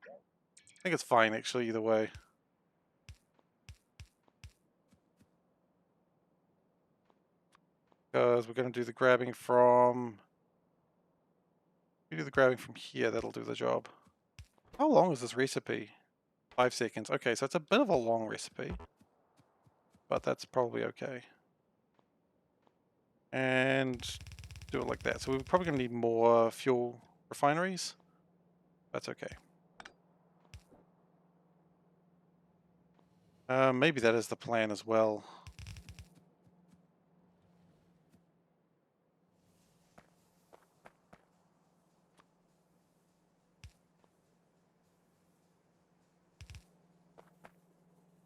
I think it's fine, actually, either way. Because we're going to do the grabbing from... We do the grabbing from here, that'll do the job. How long is this recipe? 5 seconds. Okay, so it's a bit of a long recipe. But that's probably okay. And do it like that. So we're probably going to need more fuel refineries. That's okay. Maybe that is the plan as well.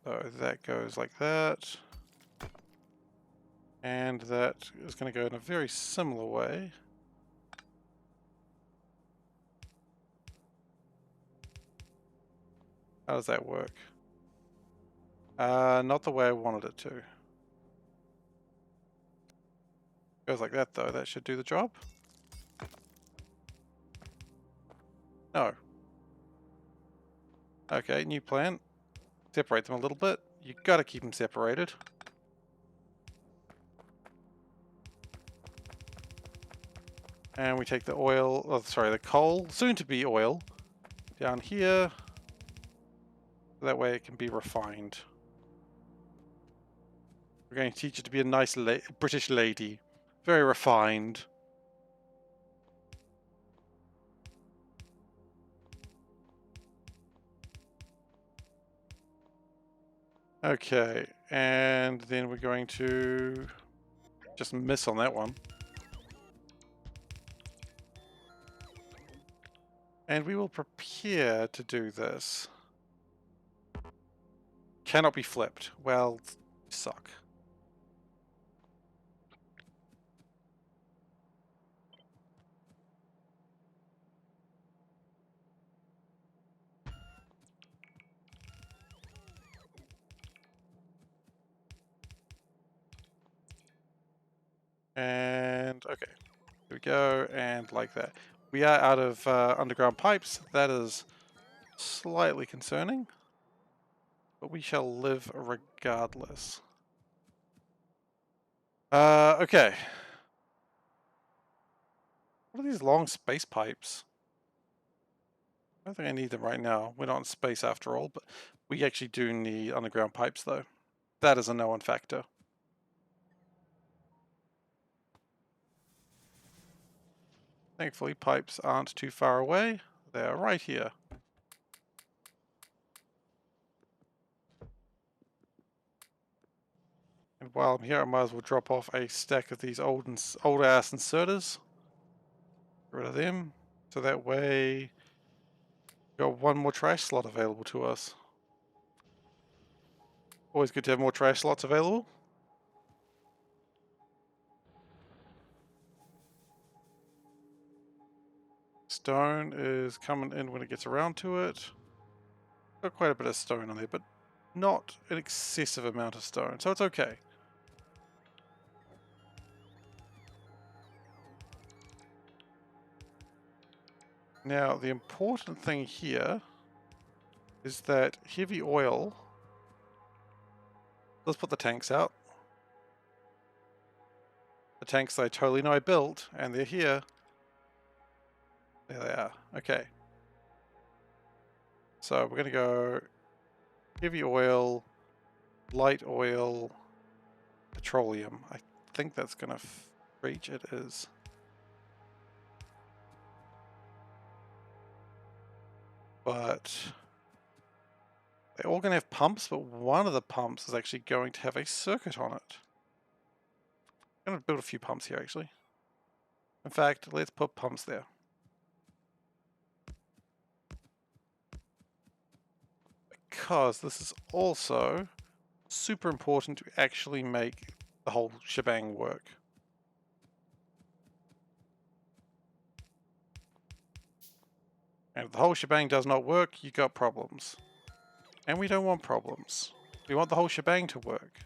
So that goes like that. And that is going to go in a very similar way. How does that work? Not the way I wanted it to. Goes like that though, that should do the job. No. Okay, new plan. Separate them a little bit. You gotta keep them separated. And we take the oil, oh sorry, the coal, soon to be oil, down here. That way it can be refined. We're going to teach you to be a nice British lady. Very refined. Okay, and then we're going to just miss on that one. And we will prepare to do this. Cannot be flipped. Well, suck. And okay, here we go, and like that. We are out of underground pipes. That is slightly concerning, but we shall live regardless. Okay. What are these long space pipes? I don't think I need them right now. We're not in space after all, but we actually do need underground pipes though. That is a known factor. Thankfully, pipes aren't too far away. They're right here. And while I'm here, I might as well drop off a stack of these old ass inserters. Get rid of them. So that way, we've got one more trash slot available to us. Always good to have more trash slots available. Stone is coming in when it gets around to it. Got quite a bit of stone on there, but not an excessive amount of stone, so it's okay. Now, the important thing here is that heavy oil. Let's put the tanks out. The tanks I totally know I built, and they're here. There they are. Okay. So we're going to go heavy oil, light oil, petroleum. I think that's going to reach. It is. But they're all going to have pumps, but one of the pumps is actually going to have a circuit on it. I'm going to build a few pumps here, actually. In fact, let's put pumps there. Because this is also super important to actually make the whole shebang work. And if the whole shebang does not work, you got problems. And we don't want problems. We want the whole shebang to work.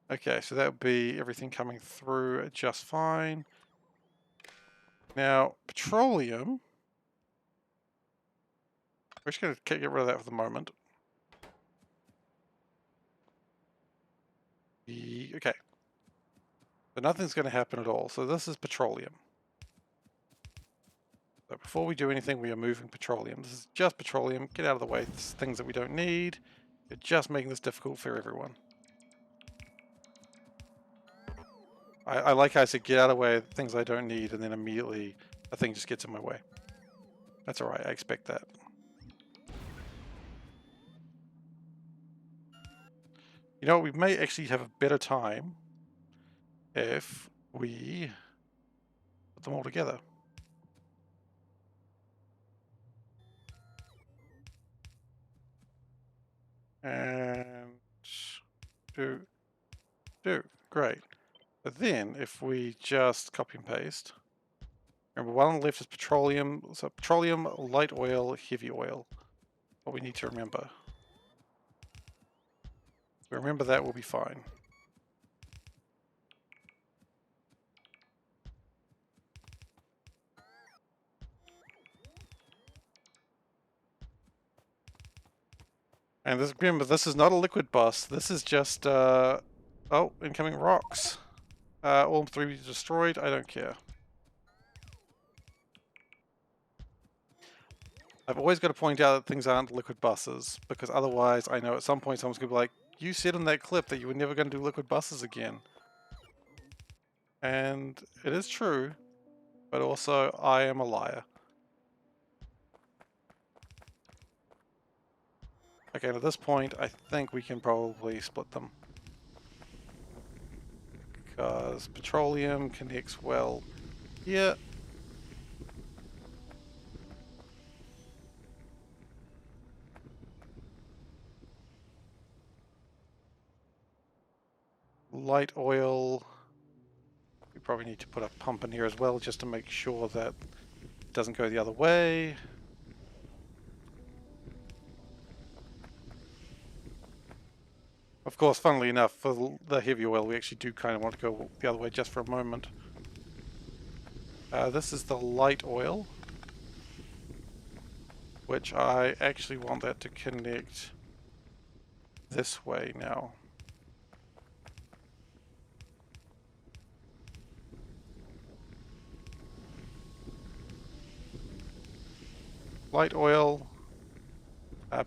Okay, so that would be everything coming through just fine. Now, petroleum. We're just going to get rid of that for the moment. Okay. But nothing's going to happen at all. So this is petroleum. So before we do anything, we are moving petroleum. This is just petroleum. Get out of the way. This is things that we don't need. You're just making this difficult for everyone. I like how I said get out of the way, things I don't need, and then immediately a thing just gets in my way. That's alright, I expect that. You know, we may actually have a better time if we put them all together. And do, great. But then if we just copy and paste, remember one on the left is petroleum, so petroleum, light oil, heavy oil. What we need to remember. If we remember that, we'll be fine. And this, remember, this is not a liquid bus. This is just, oh, incoming rocks. All three destroyed. I don't care. I've always got to point out that things aren't liquid buses, because otherwise I know at some point someone's going to be like, you said in that clip that you were never going to do liquid buses again. And it is true, but also I am a liar. Okay, at this point, I think we can probably split them. because petroleum connects well here. Light oil. We probably need to put a pump in here as well just to make sure that it doesn't go the other way. Of course, funnily enough, for the heavy oil, we actually do kind of want to go the other way just for a moment. This is the light oil, which I actually want that to connect this way now. Light oil.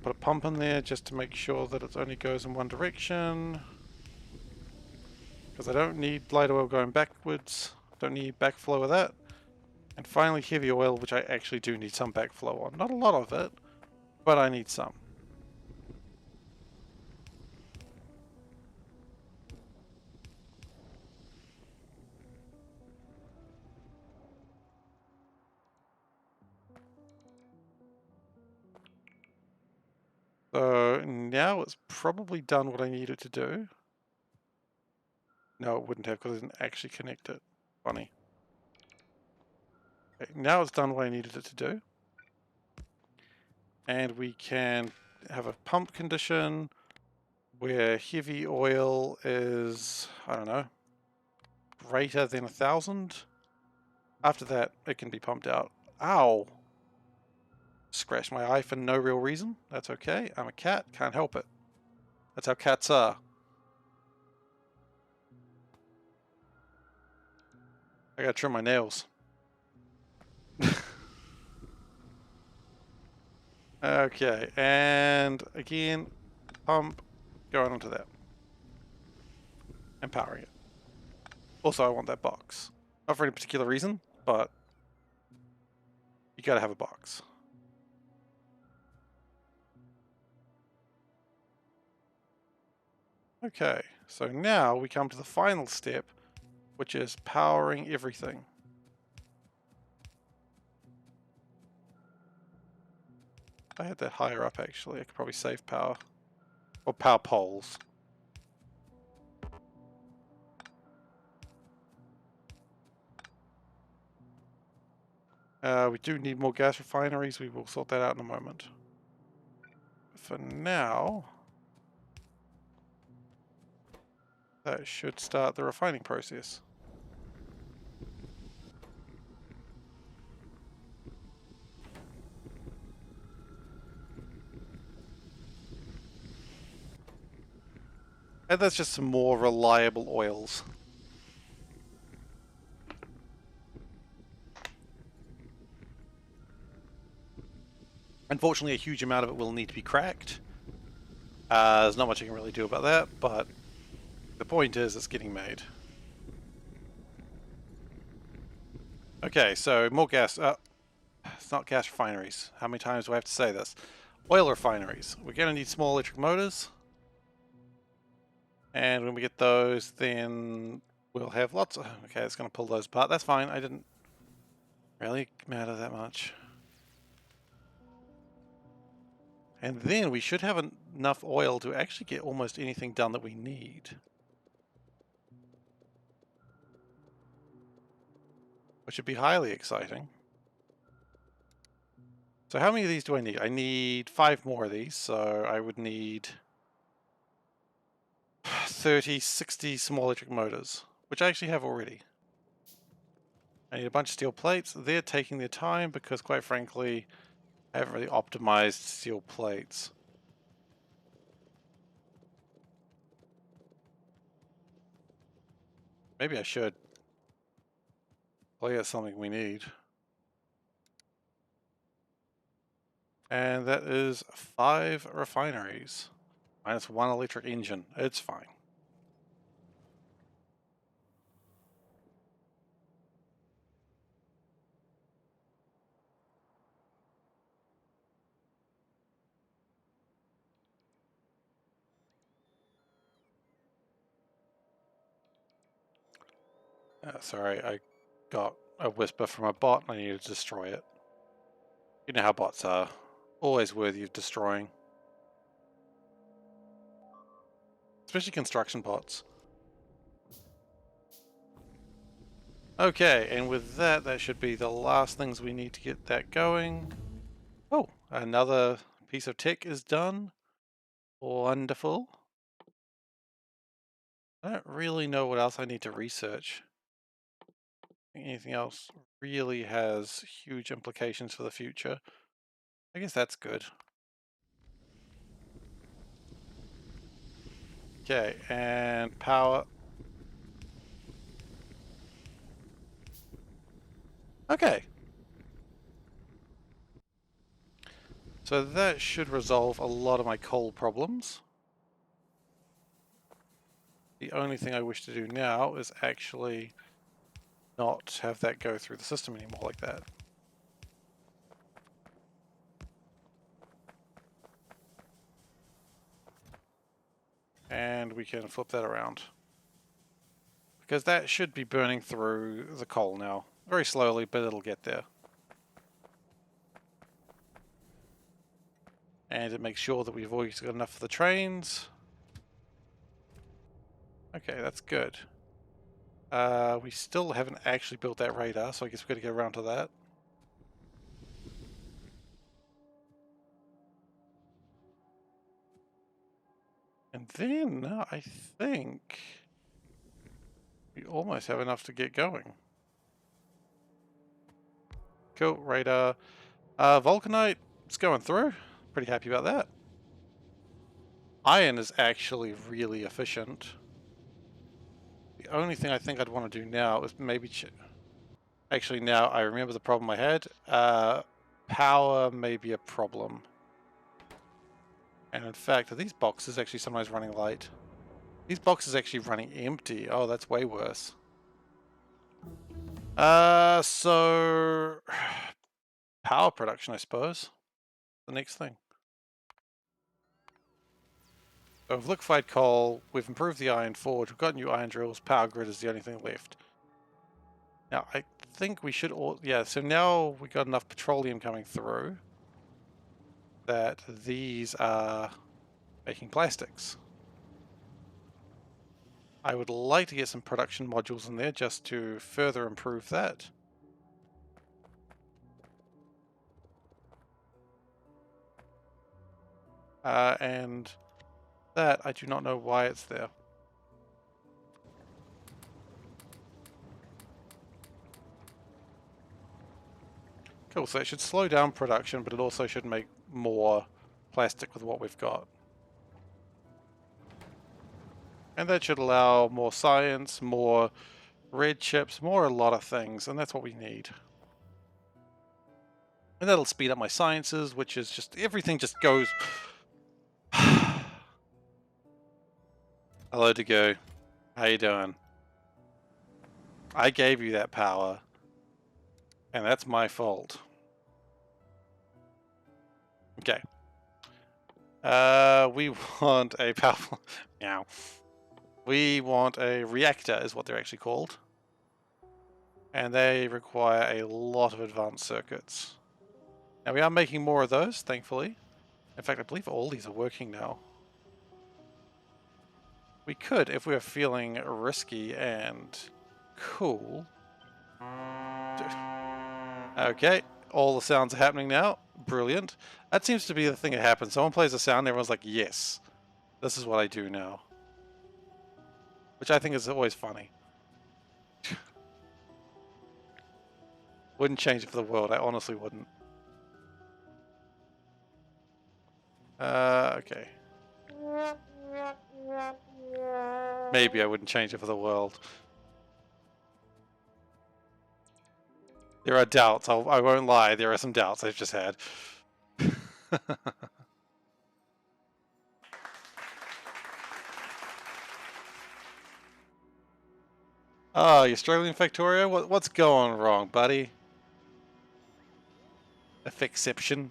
Put a pump in there just to make sure that it only goes in one direction. Because I don't need light oil going backwards. Don't need backflow of that. And finally heavy oil, which I actually do need some backflow on. Not a lot of it, but I need some. So now it's probably done what I need it to do. No, it wouldn't have because I didn't actually connect it. Funny. Okay, now it's done what I needed it to do. And we can have a pump condition where heavy oil is, I don't know, greater than 1,000. After that, it can be pumped out. Ow! Scratched my eye for no real reason. That's okay. I'm a cat. Can't help it. That's how cats are. I gotta trim my nails. Okay, and again, pump going onto that. And powering it. Also, I want that box. Not for any particular reason, but you gotta have a box. Okay, so now we come to the final step, which is powering everything. If I had that higher up actually, I could probably save power. Or power poles. We do need more gas refineries. We will sort that out in a moment. For now, that should start the refining process. And that's just some more reliable oils. Unfortunately, a huge amount of it will need to be cracked. There's not much I can really do about that, but the point is it's getting made. Okay, so more gas. It's not gas refineries. How many times do I have to say this? Oil refineries. We're going to need small electric motors. And when we get those, then we'll have lots of... Okay, it's going to pull those apart. That's fine. I didn't really matter that much. And then we should have enough oil to actually get almost anything done that we need. Which would be highly exciting. So how many of these do I need? I need 5 more of these, so I would need 30, 60 small electric motors, which I actually have already. I need a bunch of steel plates. They're taking their time because, quite frankly, I haven't really optimized steel plates. Maybe I should. Well, yeah, something we need. And that is 5 refineries. Minus 1 electric engine. It's fine. Sorry, I got a whisper from a bot and I need to destroy it. You know how bots are. Always worthy of destroying. Especially construction bots. Okay, and with that, that should be the last things we need to get that going. Oh, another piece of tech is done. Wonderful. I don't really know what else I need to research. Anything else really has huge implications for the future. I guess that's good. Okay, and power. Okay. So that should resolve a lot of my coal problems. The only thing I wish to do now is actually not have that go through the system anymore like that. And we can flip that around. Because that should be burning through the coal now. Very slowly, but it'll get there. And it makes sure that we've always got enough for the trains. Okay, that's good. We still haven't actually built that radar, so I guess we've got to get around to that. And then I think we almost have enough to get going. Cool, radar. Vulcanite, it's going through. Pretty happy about that. Iron is actually really efficient. The only thing I think I'd want to do now is maybe... Actually, now I remember the problem I had. Power may be a problem. And in fact, are these boxes actually sometimes running light? These boxes actually running empty. Oh, that's way worse. So... Power production, I suppose. The next thing. So we've liquefied coal, we've improved the iron forge, we've got new iron drills, power grid is the only thing left. Now, I think we should all... Yeah, so now we got enough petroleum coming through that these are making plastics. I would like to get some production modules in there just to further improve that. And that, I do not know why it's there. Cool, so it should slow down production, but it also should make more plastic with what we've got. And that should allow more science, more red chips, more a lot of things, and that's what we need. And that'll speed up my sciences, which is just, everything just goes... Hello to go. How you doing? I gave you that power, and that's my fault. Okay. We want a powerful... Meow. We want a reactor, is what they're actually called. And they require a lot of advanced circuits. Now we are making more of those, thankfully. In fact, I believe all these are working now. We could, if we were feeling risky and cool. Okay, all the sounds are happening now. Brilliant. That seems to be the thing that happens. Someone plays a sound, everyone's like, yes, this is what I do now. Which I think is always funny. Wouldn't change it for the world, I honestly wouldn't. Okay. Maybe I wouldn't change it for the world. There are doubts, I won't lie, there are some doubts I've just had. Oh, you're struggling, Factorio? What's going wrong, buddy? A fixception?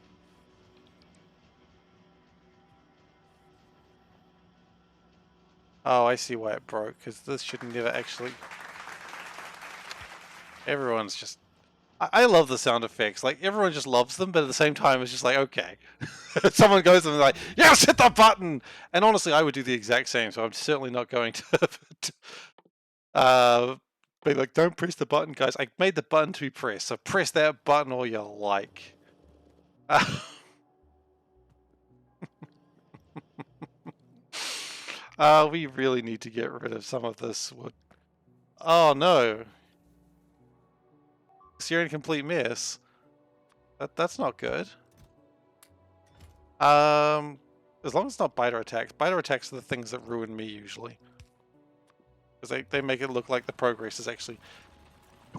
Oh, I see why it broke, because this should never actually... Everyone's just... I love the sound effects. Like, everyone just loves them, but at the same time, it's just like, okay. Someone goes and they're like, yes, hit the button! And honestly, I would do the exact same, so I'm certainly not going to be like, don't press the button, guys. I made the button to be pressed, so press that button all you like. We really need to get rid of some of this wood. Oh no. You're in a complete mess. That's not good. As long as it's not biter attacks. Biter attacks are the things that ruin me usually. Because they make it look like the progress is actually...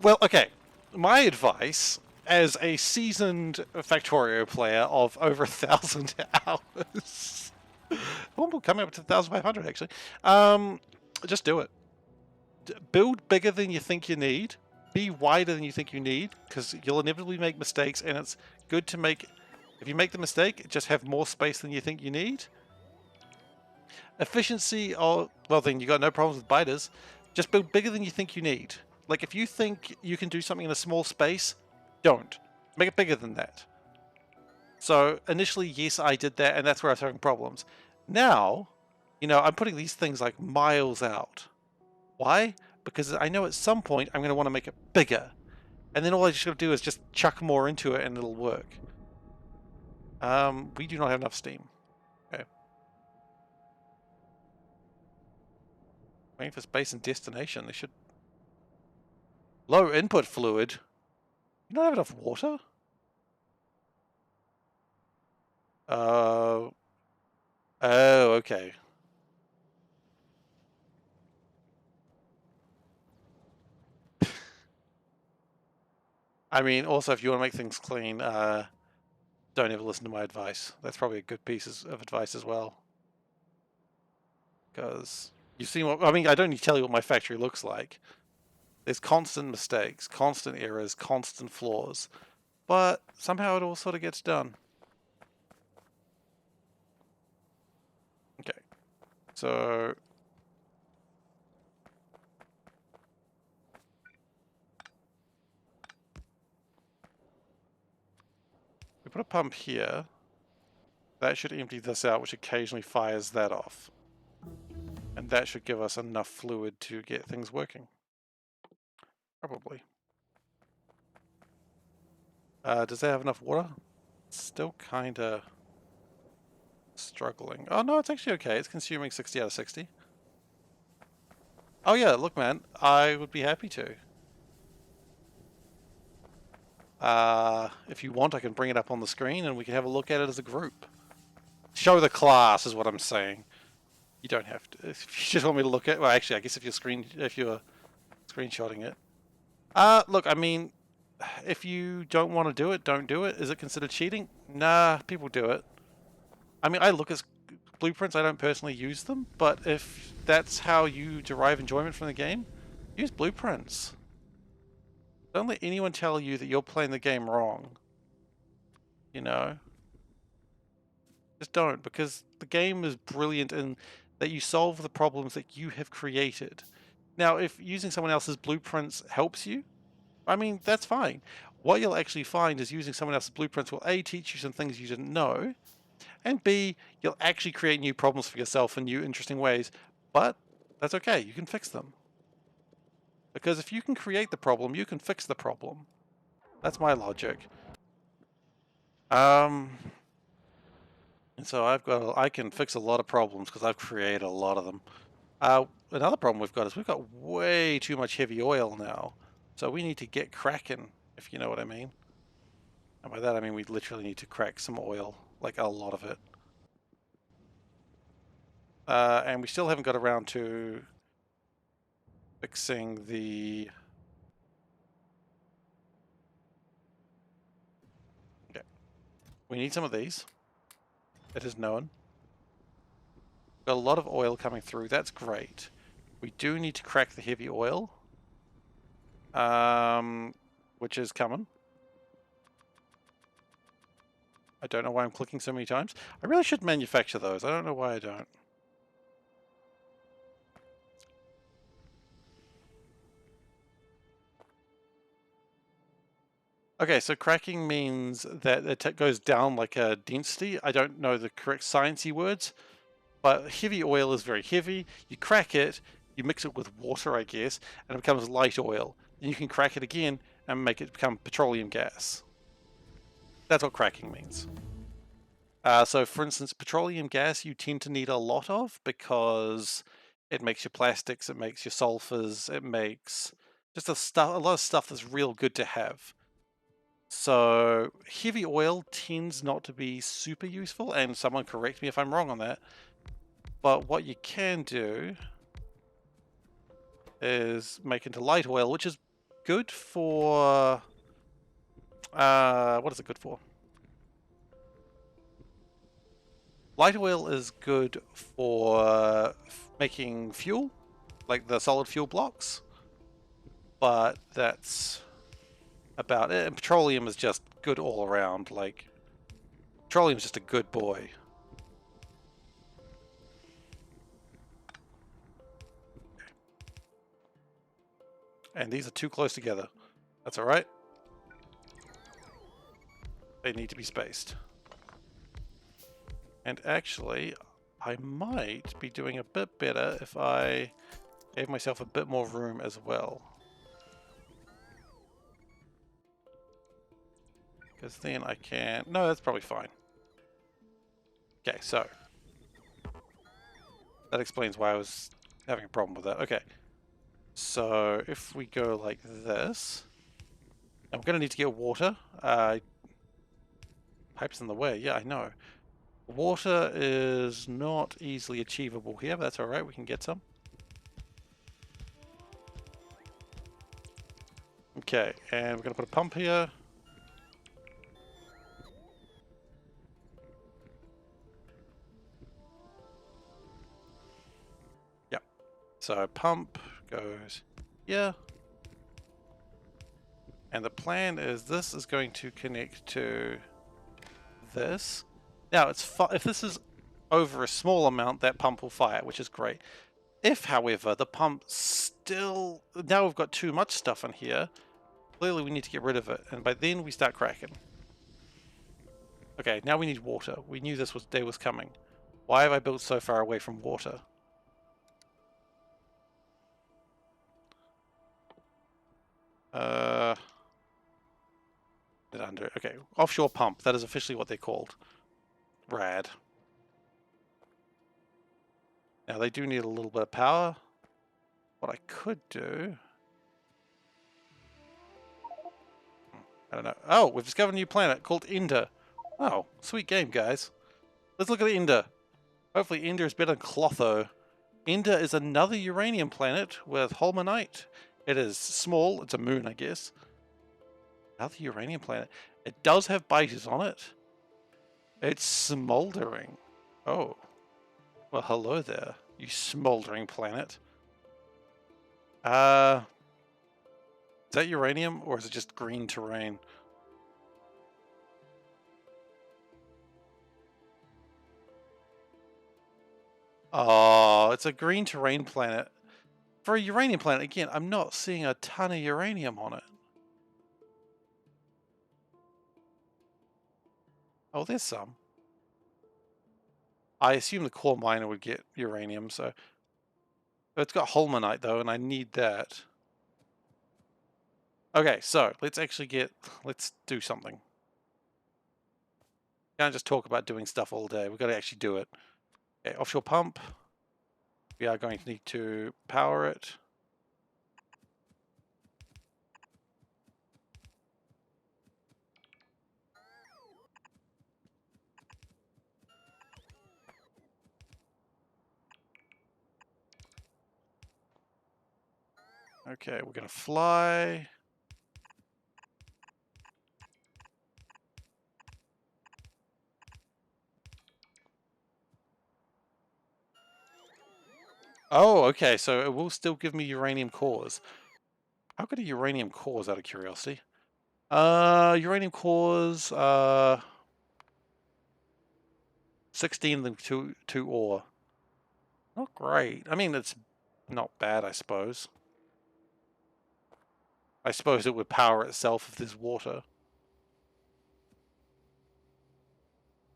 Well, okay. My advice, as a seasoned Factorio player of over 1,000 hours... well, coming up to 1,500 actually. Just do it. Build bigger than you think you need. Be wider than you think you need, because you'll inevitably make mistakes, and it's good to make... If you make the mistake, just have more space than you think you need. Efficiency, well then you got no problems with biters. Just build bigger than you think you need. Like, if you think you can do something in a small space, don't. Make it bigger than that. So initially, yes, I did that, and that's where I was having problems. Now, you know, I'm putting these things like miles out. Why? Because I know at some point I'm going to want to make it bigger. And then all I just got to do is just chuck more into it and it'll work. We do not have enough steam. Okay. Waiting for space and destination. They should... Low input fluid? You don't have enough water? Oh, okay. I mean, also, if you want to make things clean, don't ever listen to my advice. That's probably a good piece of advice as well. Because you've seen what... I mean, I don't need to tell you what my factory looks like. There's constant mistakes, constant errors, constant flaws. But somehow it all sort of gets done. Okay. So... we put a pump here. That should empty this out, which occasionally fires that off. And that should give us enough fluid to get things working. Probably. Does that have enough water? It's still kinda struggling. Oh no, it's actually okay. It's consuming 60 out of 60. Oh yeah, look man, I would be happy to. If you want, I can bring it up on the screen and we can have a look at it as a group. Show the class is what I'm saying. You don't have to. If you just want me to look at... Well, actually, I guess if you're screenshotting it. Look, I mean, if you don't want to do it, don't do it. Is it considered cheating? Nah, people do it. I mean, I look at blueprints, I don't personally use them, but if that's how you derive enjoyment from the game, use blueprints. Don't let anyone tell you that you're playing the game wrong. You know? Just don't, because the game is brilliant in that you solve the problems that you have created. Now, if using someone else's blueprints helps you, I mean, that's fine. What you'll actually find is using someone else's blueprints will A, teach you some things you didn't know, and B, you'll actually create new problems for yourself in new interesting ways. But that's okay, you can fix them. Because if you can create the problem, you can fix the problem. That's my logic. And so I can fix a lot of problems because I've created a lot of them. Another problem we've got is we've got way too much heavy oil now. So we need to get cracking, if you know what I mean. And by that I mean we literally need to crack some oil, like a lot of it. And we still haven't got around to fixing the... Okay. We need some of these. It is known. Got a lot of oil coming through. That's great. We do need to crack the heavy oil. Which is coming. I don't know why I'm clicking so many times. I really should manufacture those. I don't know why I don't. Okay, so cracking means that it goes down like a density. I don't know the correct sciencey words, but heavy oil is very heavy. You crack it, you mix it with water, I guess, and it becomes light oil. Then you can crack it again and make it become petroleum gas. That's what cracking means. So for instance, petroleum gas you tend to need a lot of because it makes your plastics, it makes your sulfurs, it makes just a lot of stuff that's real good to have. So heavy oil tends not to be super useful, and someone correct me if I'm wrong on that. But what you can do is make into light oil, which is good for what is it good for? Light oil is good for making fuel, like the solid fuel blocks, but that's about it. And petroleum is just good all around. Like petroleum is just a good boy. And these are too close together. That's all right. They need to be spaced. And actually, I might be doing a bit better if I gave myself a bit more room as well. Because then I can... No, that's probably fine. Okay, so. That explains why I was having a problem with that. Okay. So if we go like this... I'm going to need to get water. Pipes in the way. Yeah, I know. Water is not easily achievable here, but that's alright. We can get some. Okay, and we're going to put a pump here. Yep. So pump goes here. And the plan is this is going to connect to this. Now, if this is over a small amount, that pump will fire, which is great. If, however, the pump still... Now we've got too much stuff in here. Clearly we need to get rid of it, and by then we start cracking. Okay, now we need water. We knew this day was coming. Why have I built so far away from water? Under. Okay, offshore pump. That is officially what they're called. Rad. Now they do need a little bit of power. What I could do... I don't know. Oh, we've discovered a new planet called Ender. Oh, sweet game, guys. Let's look at Ender. Hopefully Ender is better than Clotho. Ender is another uranium planet with holmanite. It is small. It's a moon, I guess. Another uranium planet. It does have biters on it. It's smoldering. Oh. Well, hello there, you smoldering planet. Is that uranium or is it just green terrain? Oh, it's a green terrain planet. For a uranium planet, again, I'm not seeing a ton of uranium on it. Oh, there's some. I assume the core miner would get uranium, so... But it's got holmanite, though, and I need that. Okay, so, let's actually let's do something. Can't just talk about doing stuff all day. We've got to actually do it. Okay, offshore pump. We are going to need to power it. Okay, we're going to fly. Oh, okay, so it will still give me uranium cores. How good are uranium cores, out of curiosity? Uranium cores, 16 of them to ore. Not great. I mean, it's not bad, I suppose. I suppose it would power itself if there's water.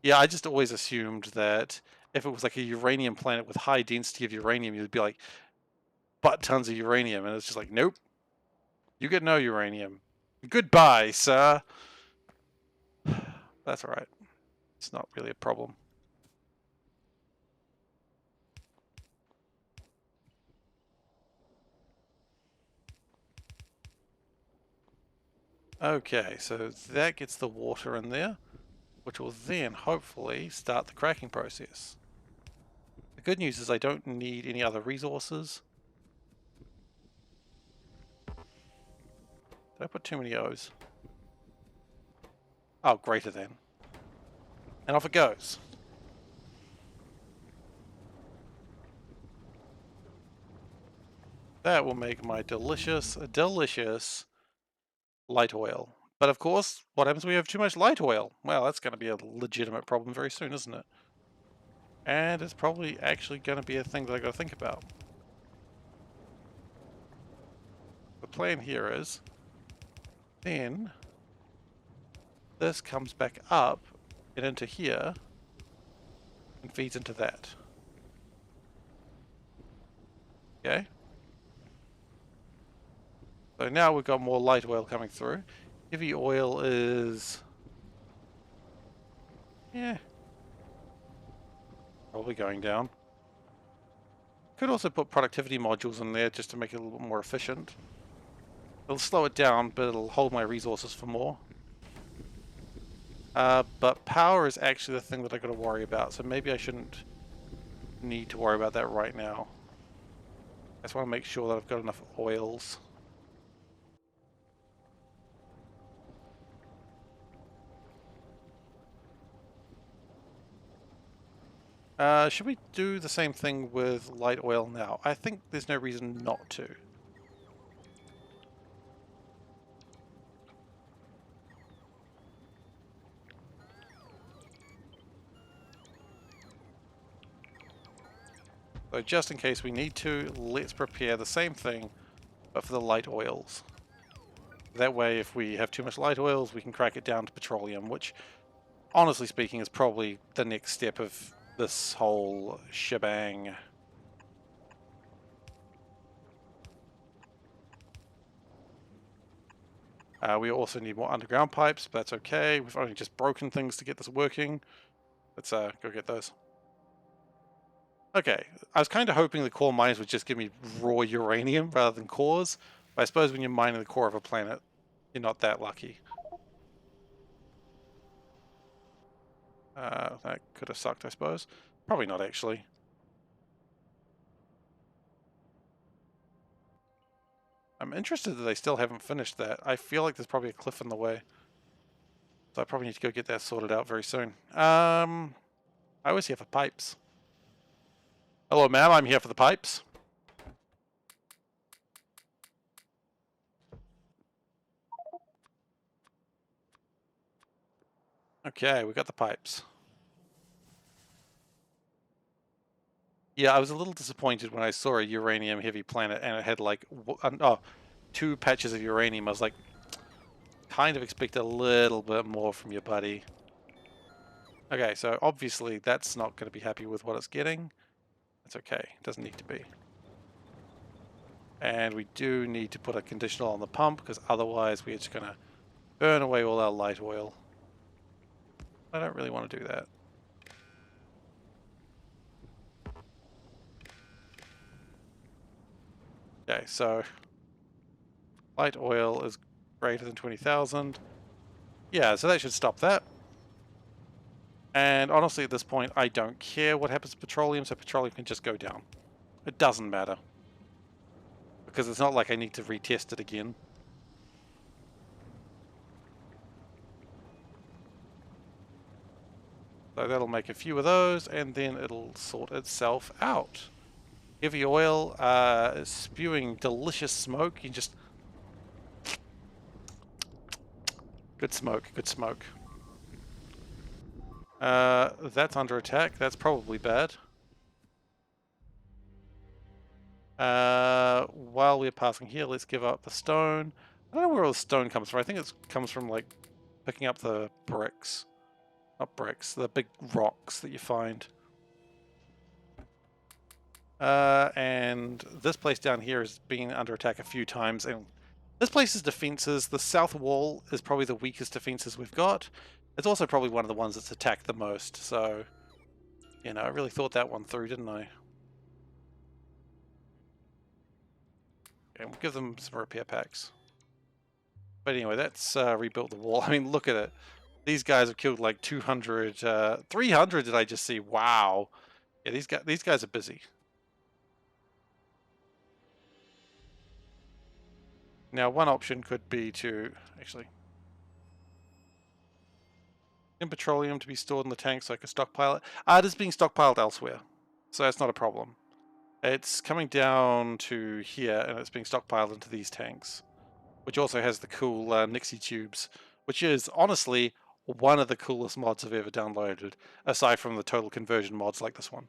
Yeah, I just always assumed that if it was like a uranium planet with high density of uranium, you'd be like, butt tons of uranium. And it's just like, nope, you get no uranium. Goodbye, sir. That's all right. It's not really a problem. Okay, so that gets the water in there, which will then hopefully start the cracking process. The good news is I don't need any other resources. Did I put too many O's? Oh, greater than. And off it goes. That will make my delicious, delicious light oil. But of course, what happens when we have too much light oil? Well, that's going to be a legitimate problem very soon, isn't it? And it's probably actually going to be a thing that I got to think about. The plan here is then this comes back up and into here and feeds into that. Okay? So now we've got more light oil coming through. Heavy oil is... yeah, probably going down. Could also put productivity modules in there just to make it a little bit more efficient. It'll slow it down, but it'll hold my resources for more. But power is actually the thing that I got to worry about, so maybe I shouldn't need to worry about that right now. I just want to make sure that I've got enough oils. Should we do the same thing with light oil now? I think there's no reason not to. So just in case we need to, let's prepare the same thing, but for the light oils. That way, if we have too much light oils, we can crack it down to petroleum, which, honestly speaking, is probably the next step of this whole shebang. We also need more underground pipes, but that's okay. We've only just broken things to get this working. Let's go get those. Okay, I was kind of hoping the core mines would just give me raw uranium rather than cores, but I suppose when you're mining the core of a planet, you're not that lucky. That could have sucked, I suppose. Probably not, actually. I'm interested that they still haven't finished that. I feel like there's probably a cliff in the way. So I probably need to go get that sorted out very soon. I was here for pipes. Hello, ma'am. I'm here for the pipes. Okay, we got the pipes. Yeah, I was a little disappointed when I saw a uranium-heavy planet and it had like 2 patches of uranium. I was like, kind of expect a little bit more from you, buddy. Okay, so obviously that's not going to be happy with what it's getting. That's okay. It doesn't need to be. And we do need to put a conditional on the pump because otherwise we're just going to burn away all our light oil. I don't really want to do that. Okay, so light oil is greater than 20,000. Yeah, so that should stop that. And honestly, at this point, I don't care what happens to petroleum, so petroleum can just go down. It doesn't matter. Because it's not like I need to retest it again. So that'll make a few of those, and then it'll sort itself out. Heavy oil is spewing delicious smoke. You just... Good smoke, good smoke. That's under attack. That's probably bad. While we're passing here, let's give up the stone. I don't know where all the stone comes from. I think it comes from, like, picking up the bricks. Not bricks, the big rocks that you find. And this place down here has been under attack a few times, and this place's defenses, the south wall is probably the weakest defenses we've got. It's also probably one of the ones that's attacked the most, so, you know, I really thought that one through, didn't I? And we'll give them some repair packs. But anyway, that's rebuilt the wall. I mean, look at it. These guys have killed like 200, 300 did I just see? Wow. Yeah, these guys are busy. Now, one option could be to actually in petroleum to be stored in the tank so I can stockpile it. It is being stockpiled elsewhere, so that's not a problem. It's coming down to here and it's being stockpiled into these tanks, which also has the cool Nixie tubes, which is honestly one of the coolest mods I've ever downloaded, aside from the total conversion mods like this one.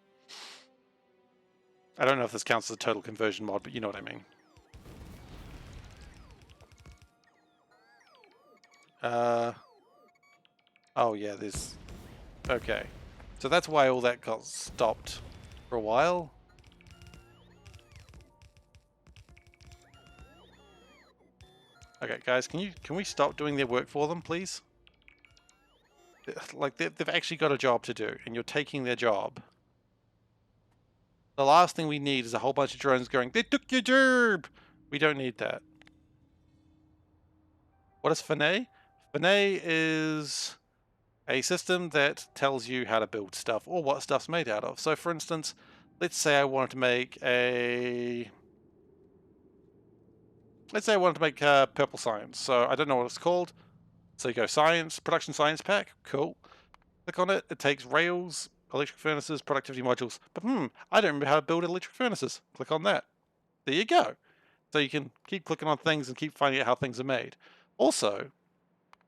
I don't know if this counts as a total conversion mod, but you know what I mean. Oh yeah, there's... Okay. So that's why all that got stopped for a while. Okay, guys, can we stop doing their work for them, please? Like, they've actually got a job to do, and you're taking their job. The last thing we need is a whole bunch of drones going, "They took your job!" We don't need that. What is Finet? Finet is a system that tells you how to build stuff or what stuff's made out of. So for instance, let's say I wanted to make a... Let's say I wanted to make purple science. So I don't know what it's called. So you go science, production science pack, cool. Click on it, it takes rails, electric furnaces, productivity modules. But I don't remember how to build electric furnaces. Click on that. There you go. So you can keep clicking on things and keep finding out how things are made. Also,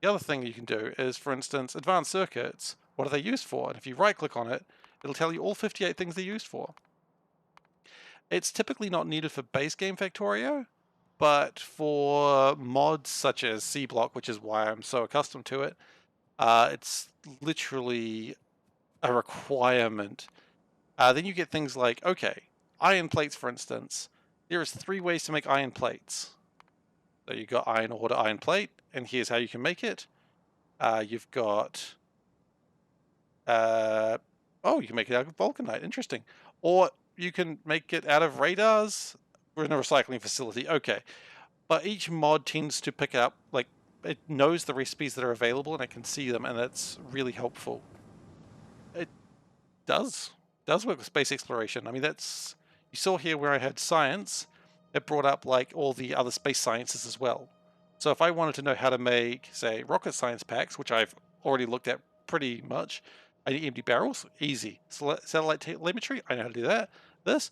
the other thing you can do is, for instance, advanced circuits. What are they used for? And if you right click on it, it'll tell you all 58 things they're used for. It's typically not needed for base game Factorio, but for mods such as C-Block, which is why I'm so accustomed to it, it's literally a requirement. Then you get things like, okay, iron plates, for instance. There is 3 ways to make iron plates. So you've got iron ore to iron plate, and here's how you can make it. You've got... oh, you can make it out of vulcanite. Interesting. Or you can make it out of radars. We're in a recycling facility. Okay. But each mod tends to pick up, like, it knows the recipes that are available and it can see them, and that's really helpful. It does work with space exploration. I mean, that's... You saw here where I had science, it brought up, like, all the other space sciences as well. So if I wanted to know how to make, say, rocket science packs, which I've already looked at pretty much, I need empty barrels, easy. Satellite telemetry, I know how to do that. This,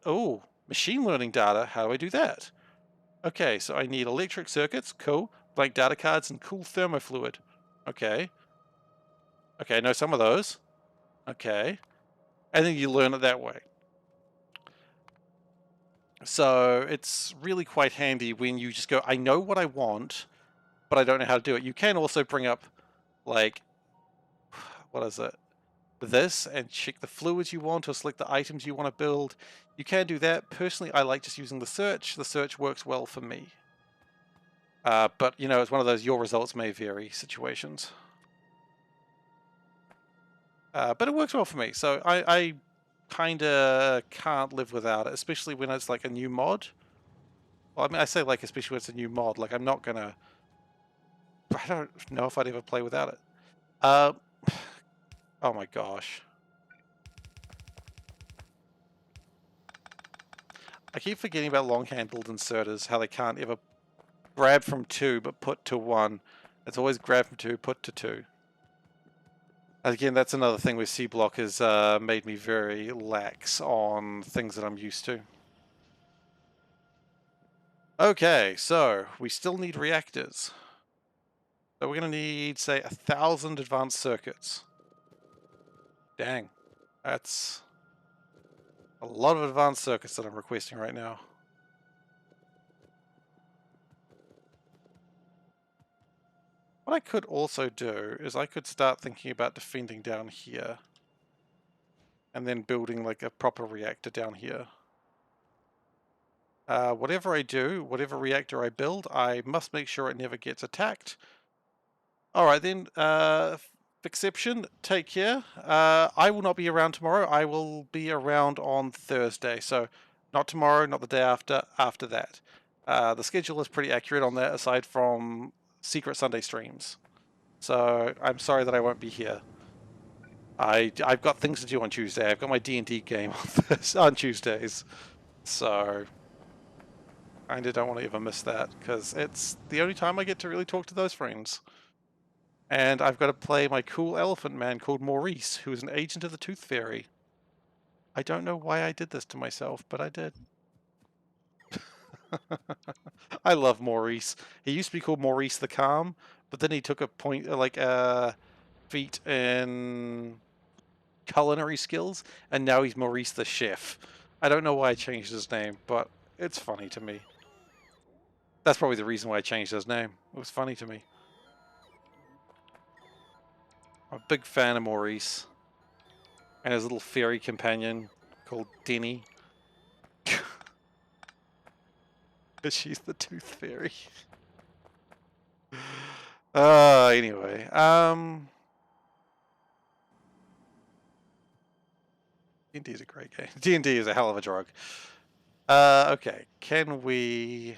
oh, machine learning data, how do I do that? Okay, so I need electric circuits, cool. Blank data cards and cool thermofluid. Okay. Okay, I know some of those. Okay. And then you learn it that way. So it's really quite handy when you just go, I know what I want, but I don't know how to do it. You can also bring up, like, what is it? This and check the fluids you want or select the items you want to build. You can do that. Personally, I like just using the search. The search works well for me. But, you know, it's one of those your results may vary situations. But it works well for me. So I kind of can't live without it, especially when it's like a new mod. Well, I mean, I say like especially when it's a new mod. Like, I'm not going to... I don't know if I'd ever play without it. Oh my gosh. I keep forgetting about long-handled inserters, how they can't ever grab from 2 but put to 1. It's always grab from 2, put to 2. Again, that's another thing with C-Block has made me very lax on things that I'm used to. Okay, so we still need reactors. So we're going to need, say, 1,000 advanced circuits. Dang, that's a lot of advanced circuits that I'm requesting right now. What I could also do is I could start thinking about defending down here. And then building like a proper reactor down here. Whatever I do, whatever reactor I build, I must make sure it never gets attacked. Alright then, Exception, take care. I will not be around tomorrow. I will be around on Thursday. So not tomorrow, not the day after that. The schedule is pretty accurate on that, aside from Secret Sunday streams. So I'm sorry that I won't be here. I've got things to do on Tuesday. I've got my D&D game on Tuesdays. So I don't want to ever miss that, because it's the only time I get to really talk to those friends. And I've got to play my cool elephant man called Maurice, who is an agent of the Tooth Fairy. I don't know why I did this to myself, but I did. I love Maurice. He used to be called Maurice the Calm, but then he took a feat in culinary skills, and now he's Maurice the Chef. I don't know why I changed his name, but it's funny to me. That's probably the reason why I changed his name. It was funny to me. I'm a big fan of Maurice. And his little fairy companion called Denny. Because she's the Tooth Fairy. Anyway. D&D is a great game. D&D is a hell of a drug. Okay. Can we...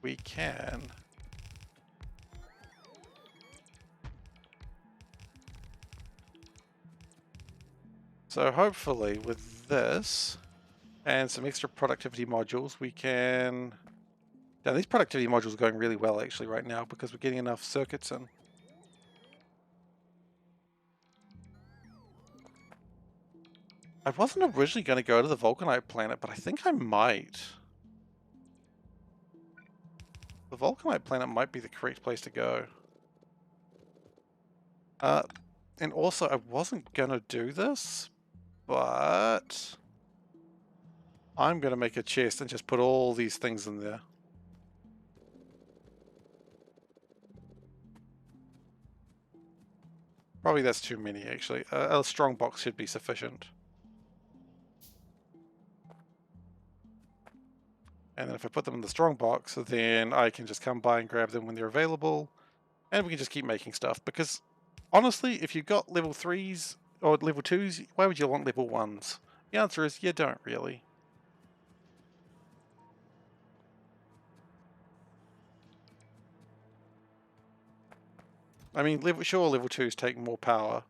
We can... So hopefully with this and some extra productivity modules, we can... Now these productivity modules are going really well actually right now because we're getting enough circuits in. I wasn't originally going to go to the Vulcanite planet, but I think I might. The Vulcanite planet might be the correct place to go. And also, I wasn't going to do this, but I'm going to make a chest and just put all these things in there. Probably that's too many, actually. A strong box should be sufficient. And then if I put them in the strong box, then I can just come by and grab them when they're available. And we can just keep making stuff. Because, honestly, if you've got level 3s or level 2s, why would you want level 1s? The answer is you don't really. I mean, sure, level 2s take more power,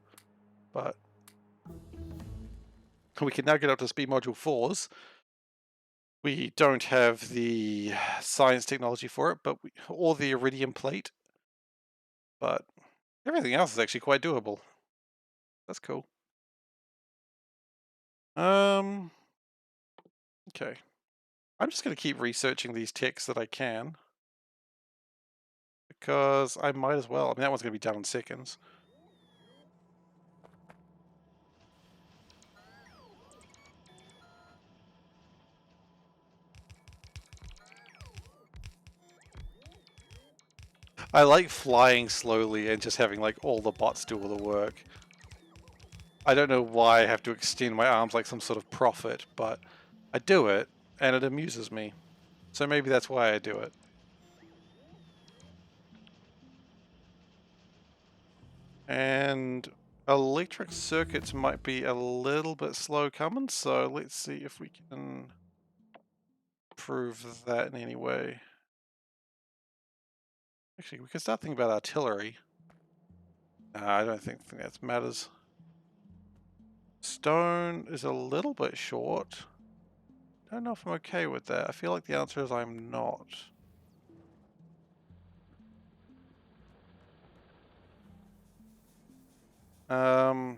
but we can now get up to speed module 4s. We don't have the science technology for it, but or the iridium plate, but everything else is actually quite doable. That's cool. Okay. I'm just going to keep researching these techs that I can, because I might as well. I mean, that one's going to be done in seconds. I like flying slowly and just having like all the bots do all the work. I don't know why I have to extend my arms like some sort of prophet, but I do it and it amuses me. So maybe that's why I do it. And electric circuits might be a little bit slow coming, so let's see if we can prove that in any way. Actually, we can start thinking about artillery. I don't think that matters. Stone is a little bit short. I don't know if I'm okay with that. I feel like the answer is I'm not. Hmm.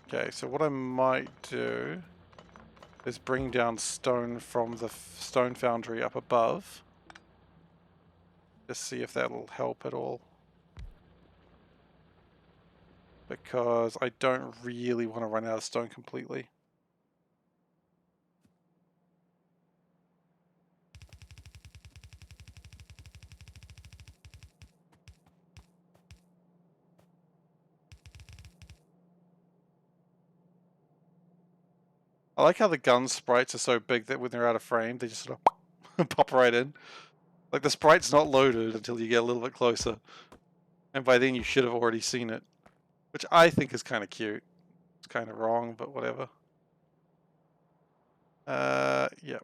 Okay, so what I might do is bring down stone from the stone foundry up above. Just see if that'll help at all. because I don't really want to run out of stone completely. I like how the gun sprites are so big that when they're out of frame, they just sort of pop right in. Like the sprite's not loaded until you get a little bit closer. And by then you should have already seen it. Which I think is kind of cute. It's kind of wrong, but whatever. Yeah.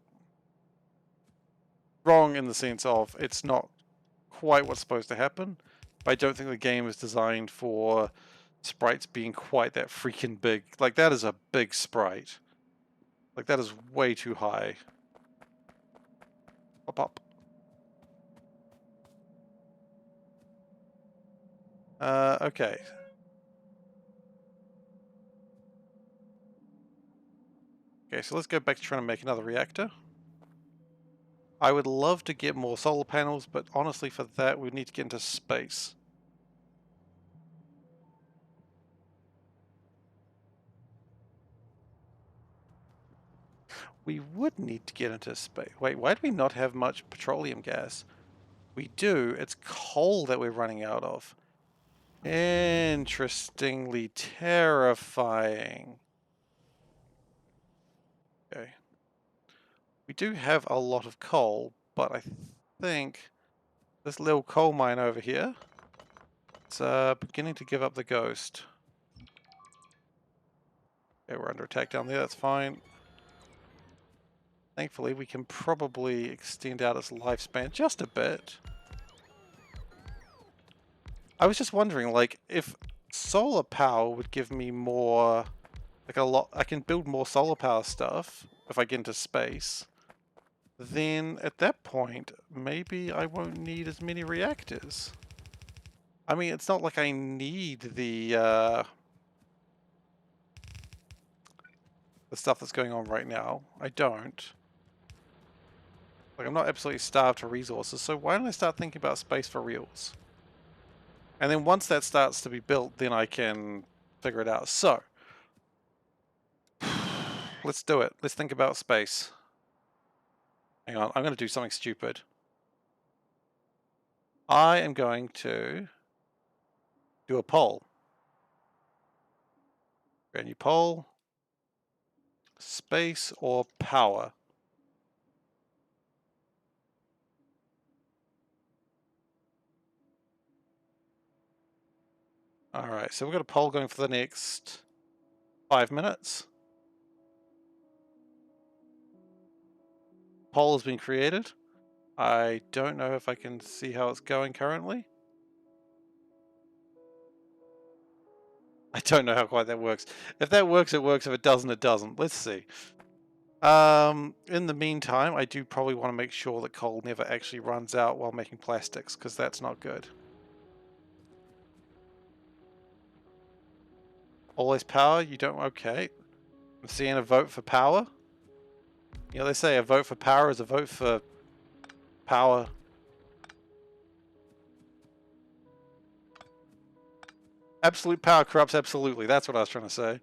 Wrong in the sense of it's not quite what's supposed to happen. But I don't think the game is designed for sprites being quite that freaking big. Like that is a big sprite. Like that is way too high. Pop up. Okay. Okay, so let's go back to trying to make another reactor. I would love to get more solar panels, but honestly for that we need to get into space. We would need to get into space. Wait, why do we not have much petroleum gas? We do. It's coal that we're running out of. Interestingly terrifying. Okay. We do have a lot of coal, but I think this little coal mine over here is beginning to give up the ghost. Okay, we're under attack down there, that's fine. Thankfully, we can probably extend out its lifespan just a bit. I was just wondering, like, if solar power would give me more, like a lot, I can build more solar power stuff if I get into space, then at that point, maybe I won't need as many reactors. I mean, it's not like I need the stuff that's going on right now. I don't. Like, I'm not absolutely starved for resources, so why don't I start thinking about space for reals? And then once that starts to be built, then I can figure it out. So, let's do it. Let's think about space. Hang on, I'm going to do something stupid. I am going to do a poll. Brand new poll. Space or power? Alright, so we've got a poll going for the next 5 minutes. Poll has been created. I don't know if I can see how it's going currently. I don't know how quite that works. If that works, it works. If it doesn't, it doesn't. Let's see. In the meantime, I do probably want to make sure that coal never actually runs out while making plastics, because that's not good. Always power? You don't? Okay. I'm seeing a vote for power. You know, they say a vote for power is a vote for power. Absolute power corrupts absolutely. That's what I was trying to say.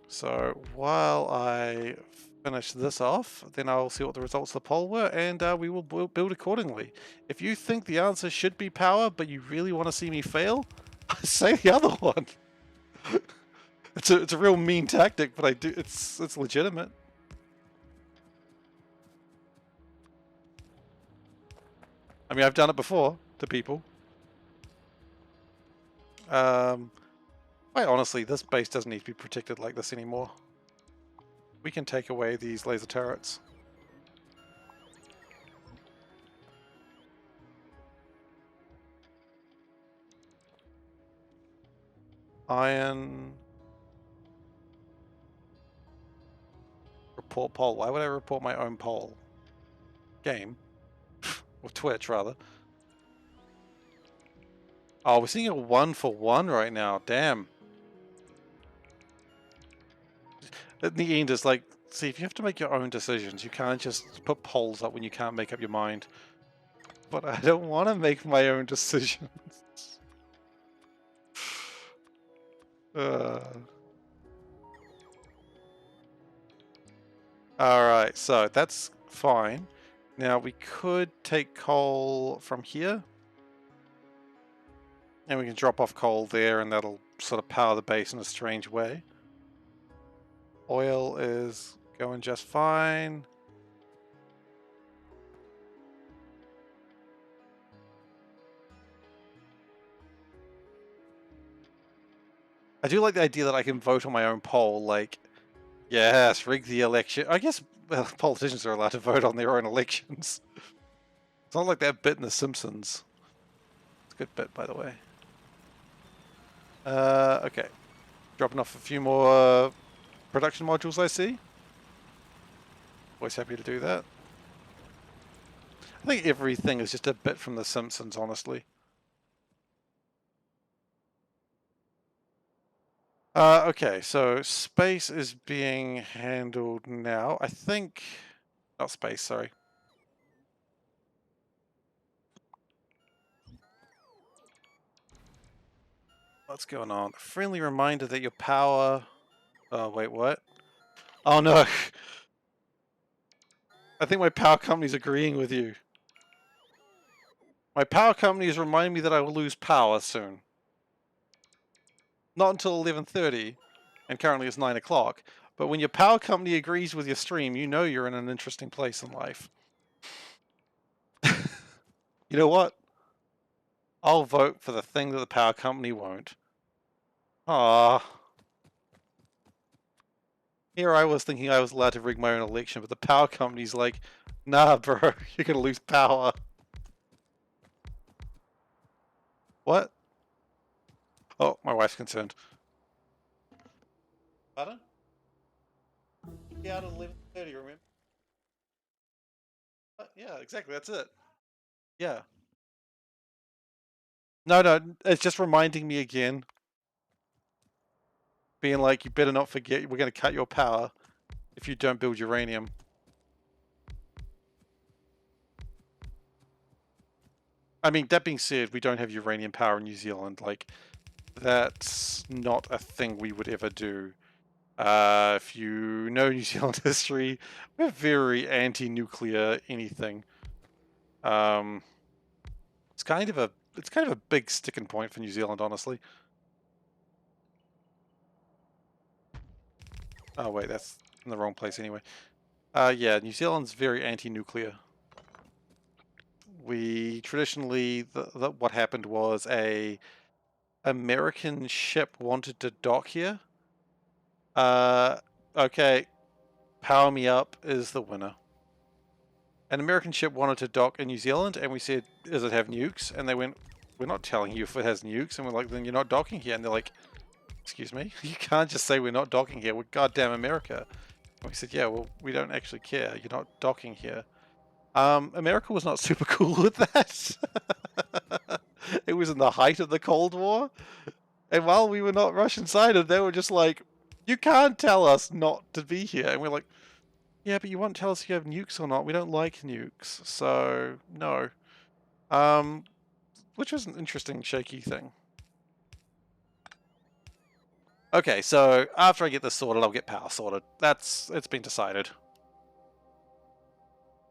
So while I finish this off, then I'll see what the results of the poll were, and we will build accordingly. If you think the answer should be power, but you really want to see me fail, say the other one. It's a real mean tactic, but it's legitimate. I mean, I've done it before to people. Quite honestly, this base doesn't need to be protected like this anymore. We can take away these laser turrets. Iron. Report poll. Why would I report my own poll? Game. Or Twitch, rather. Oh, we're seeing a 1-for-1 right now. Damn. In the end, it's like, see, if you have to make your own decisions, you can't just put polls up when you can't make up your mind. but I don't want to make my own decisions. Alright, so that's fine. Now we could take coal from here. And we can drop off coal there and that'll sort of power the base in a strange way. Oil is going just fine. I do like the idea that I can vote on my own poll, like, yes, rig the election. I guess politicians are allowed to vote on their own elections. It's not like that bit in The Simpsons. It's a good bit, by the way. Okay. Dropping off a few more production modules, I see. Always happy to do that. I think everything is just a bit from The Simpsons, honestly. Okay, so space is being handled now. I think... Not space, sorry. What's going on? A friendly reminder that your power... Oh, wait, what? Oh, no. I think my power company's agreeing with you. My power company is reminding me that I will lose power soon. Not until 11:30, and currently it's 9 o'clock. But when your power company agrees with your stream, you know you're in an interesting place in life. You know what? I'll vote for the thing that the power company won't. Ah. Here I was thinking I was allowed to rig my own election, but the power company's like, nah, bro, you're gonna lose power. What? Oh, my wife's concerned. Pardon? Yeah, out at 11:30, remember? Yeah, exactly, that's it. Yeah. No, it's just reminding me again. Being like, you better not forget, we're gonna cut your power if you don't build uranium. I mean, that being said, we don't have uranium power in New Zealand. Like, that's not a thing we would ever do. If you know New Zealand history, we're very anti-nuclear anything. It's kind of a big sticking point for New Zealand, honestly. Oh wait, that's in the wrong place anyway. Yeah, New Zealand's very anti-nuclear. We traditionally, what happened was a American ship wanted to dock here. Okay, Power Me Up is the winner. An American ship wanted to dock in New Zealand, and we said, does it have nukes? And they went, we're not telling you if it has nukes. And we're like, then you're not docking here. And they're like, excuse me? You can't just say we're not docking here. We're goddamn America. And we said, yeah, well, we don't actually care. You're not docking here. America was not super cool with that. It was in the height of the Cold War. And while we were not Russian-sided, they were just like, you can't tell us not to be here. And we're like, yeah, but you won't tell us if you have nukes or not. We don't like nukes, so no. Which was an interesting, shaky thing. Okay, so after I get this sorted, I'll get power sorted. It's been decided.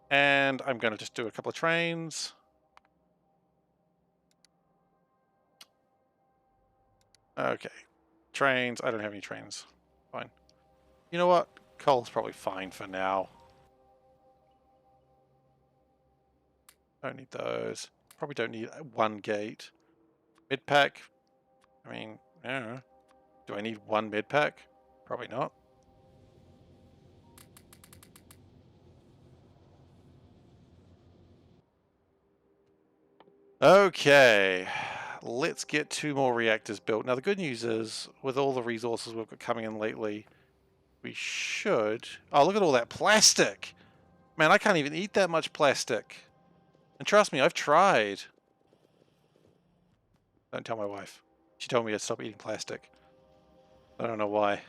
And I'm going to just do a couple of trains. Okay, trains. I don't have any trains. Fine. You know what? Coal's probably fine for now. Don't need those. Probably don't need one gate. Mid-pack. I mean, I don't know. Do I need one mid-pack? Probably not. Okay, let's get 2 more reactors built. Now the good news is, with all the resources we've got coming in lately, we should... Oh, look at all that plastic! Man, I can't even eat that much plastic. And trust me, I've tried. Don't tell my wife. She told me to stop eating plastic. I don't know why.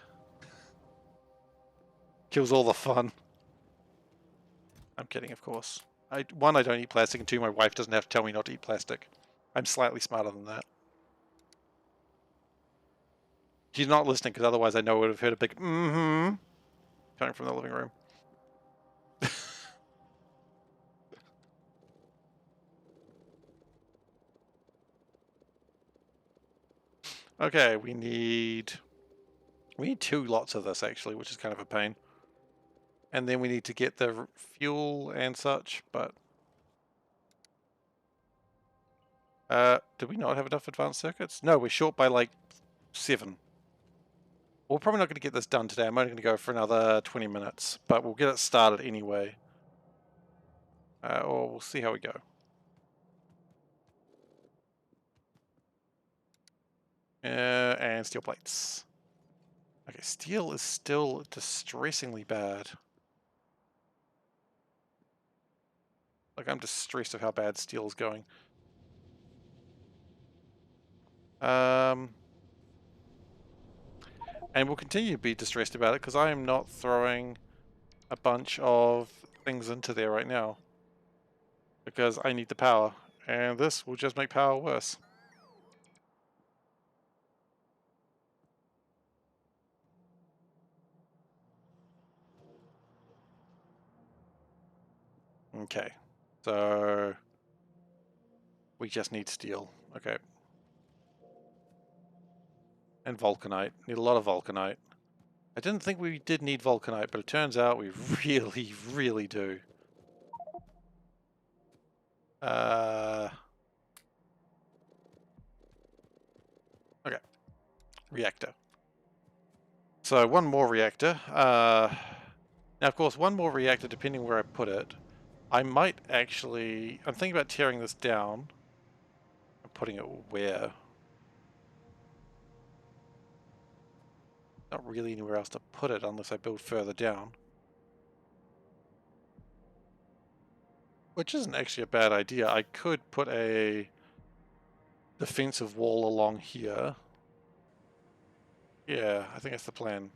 Kills all the fun. I'm kidding, of course. One, I don't eat plastic, and two, my wife doesn't have to tell me not to eat plastic. I'm slightly smarter than that. She's not listening, because otherwise I know I would have heard a big mm-hmm coming from the living room. Okay, we need two lots of this, actually, which is kind of a pain. And then we need to get the fuel and such, but... did we not have enough advanced circuits? No, we're short by like 7. We're probably not going to get this done today. I'm only going to go for another 20 minutes, but we'll get it started anyway. Or we'll see how we go. And steel plates. Okay, steel is still distressingly bad. Like, I'm distressed of how bad steel is going. And we'll continue to be distressed about it, because I am not throwing a bunch of things into there right now. Because I need the power. And this will just make power worse. Okay. So... we just need steel. Okay. And vulcanite. Need a lot of vulcanite. I didn't think we did need vulcanite, but it turns out we really, really do. Okay. Reactor. So one more reactor. Now, of course, one more reactor, depending where I put it. I might actually... I'm thinking about tearing this down. And putting it where? Not really anywhere else to put it unless I build further down. Which isn't actually a bad idea. I could put a defensive wall along here. Yeah, I think that's the plan.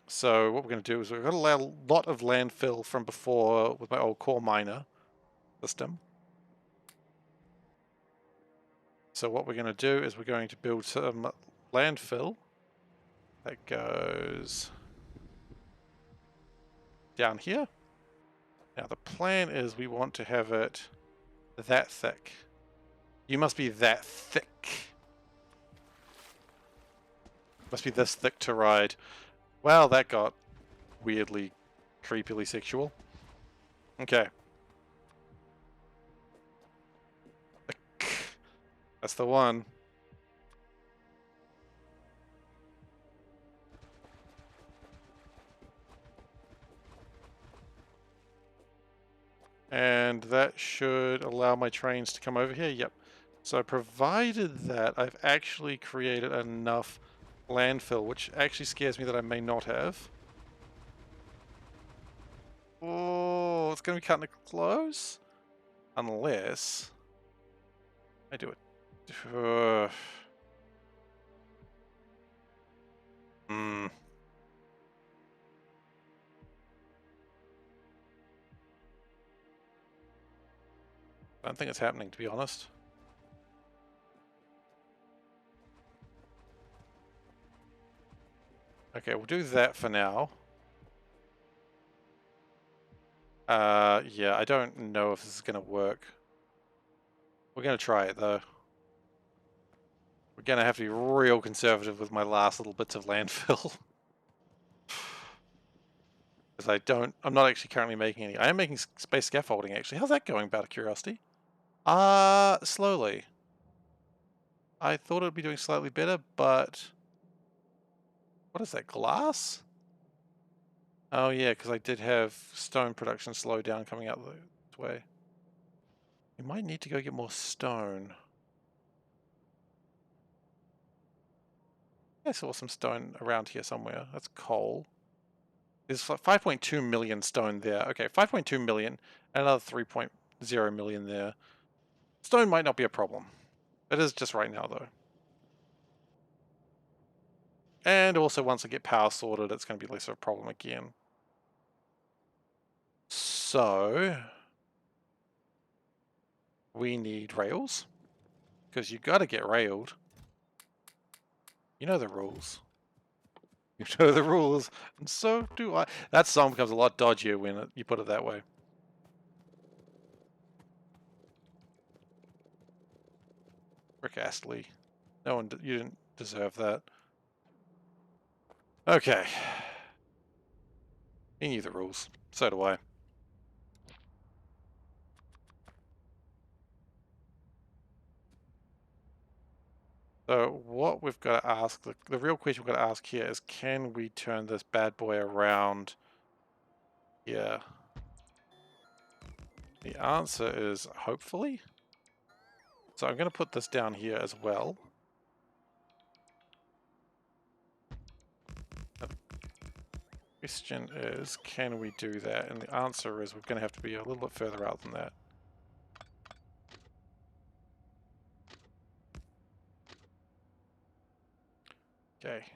So what we're going to do is we've got a lot of landfill from before with my old core miner system. So what we're going to do is we're going to build some landfill that goes down here. Now the plan is we want to have it that thick. You must be that thick. Must be this thick to ride. Well, that got weirdly, creepily sexual. Okay. That's the one. And that should allow my trains to come over here. Yep. So provided that I've actually created enough landfill, which actually scares me that I may not have. Oh, it's going to be cutting it close. Unless I do it. I don't think it's happening, to be honest. Okay, we'll do that for now. Yeah, I don't know if this is going to work. We're going to try it, though. We're going to have to be real conservative with my last little bits of landfill. Because I'm not actually currently making any. I am making space scaffolding, actually. How's that going, out of curiosity? Slowly. I thought it would be doing slightly better, but... what is that, glass? Oh yeah, because I did have stone production slow down coming out this way. We might need to go get more stone. I saw some stone around here somewhere. That's coal. There's 5.2 million stone there. Okay, 5.2 million, and another 3.0 million there. Stone might not be a problem. It is just right now, though. And also, once I get power sorted, it's going to be less of a problem again. So we need rails, because you got to get railed. You know the rules. You know the rules, and so do I. That song becomes a lot dodgier when you put it that way. Rick Astley. No one, you didn't deserve that. Okay. He knew the rules. So do I. So what we've got to ask, the real question we've got to ask here is, can we turn this bad boy around here? The answer is hopefully. So I'm going to put this down here as well. The question is, can we do that? And the answer is, we're going to have to be a little bit further out than that. Okay.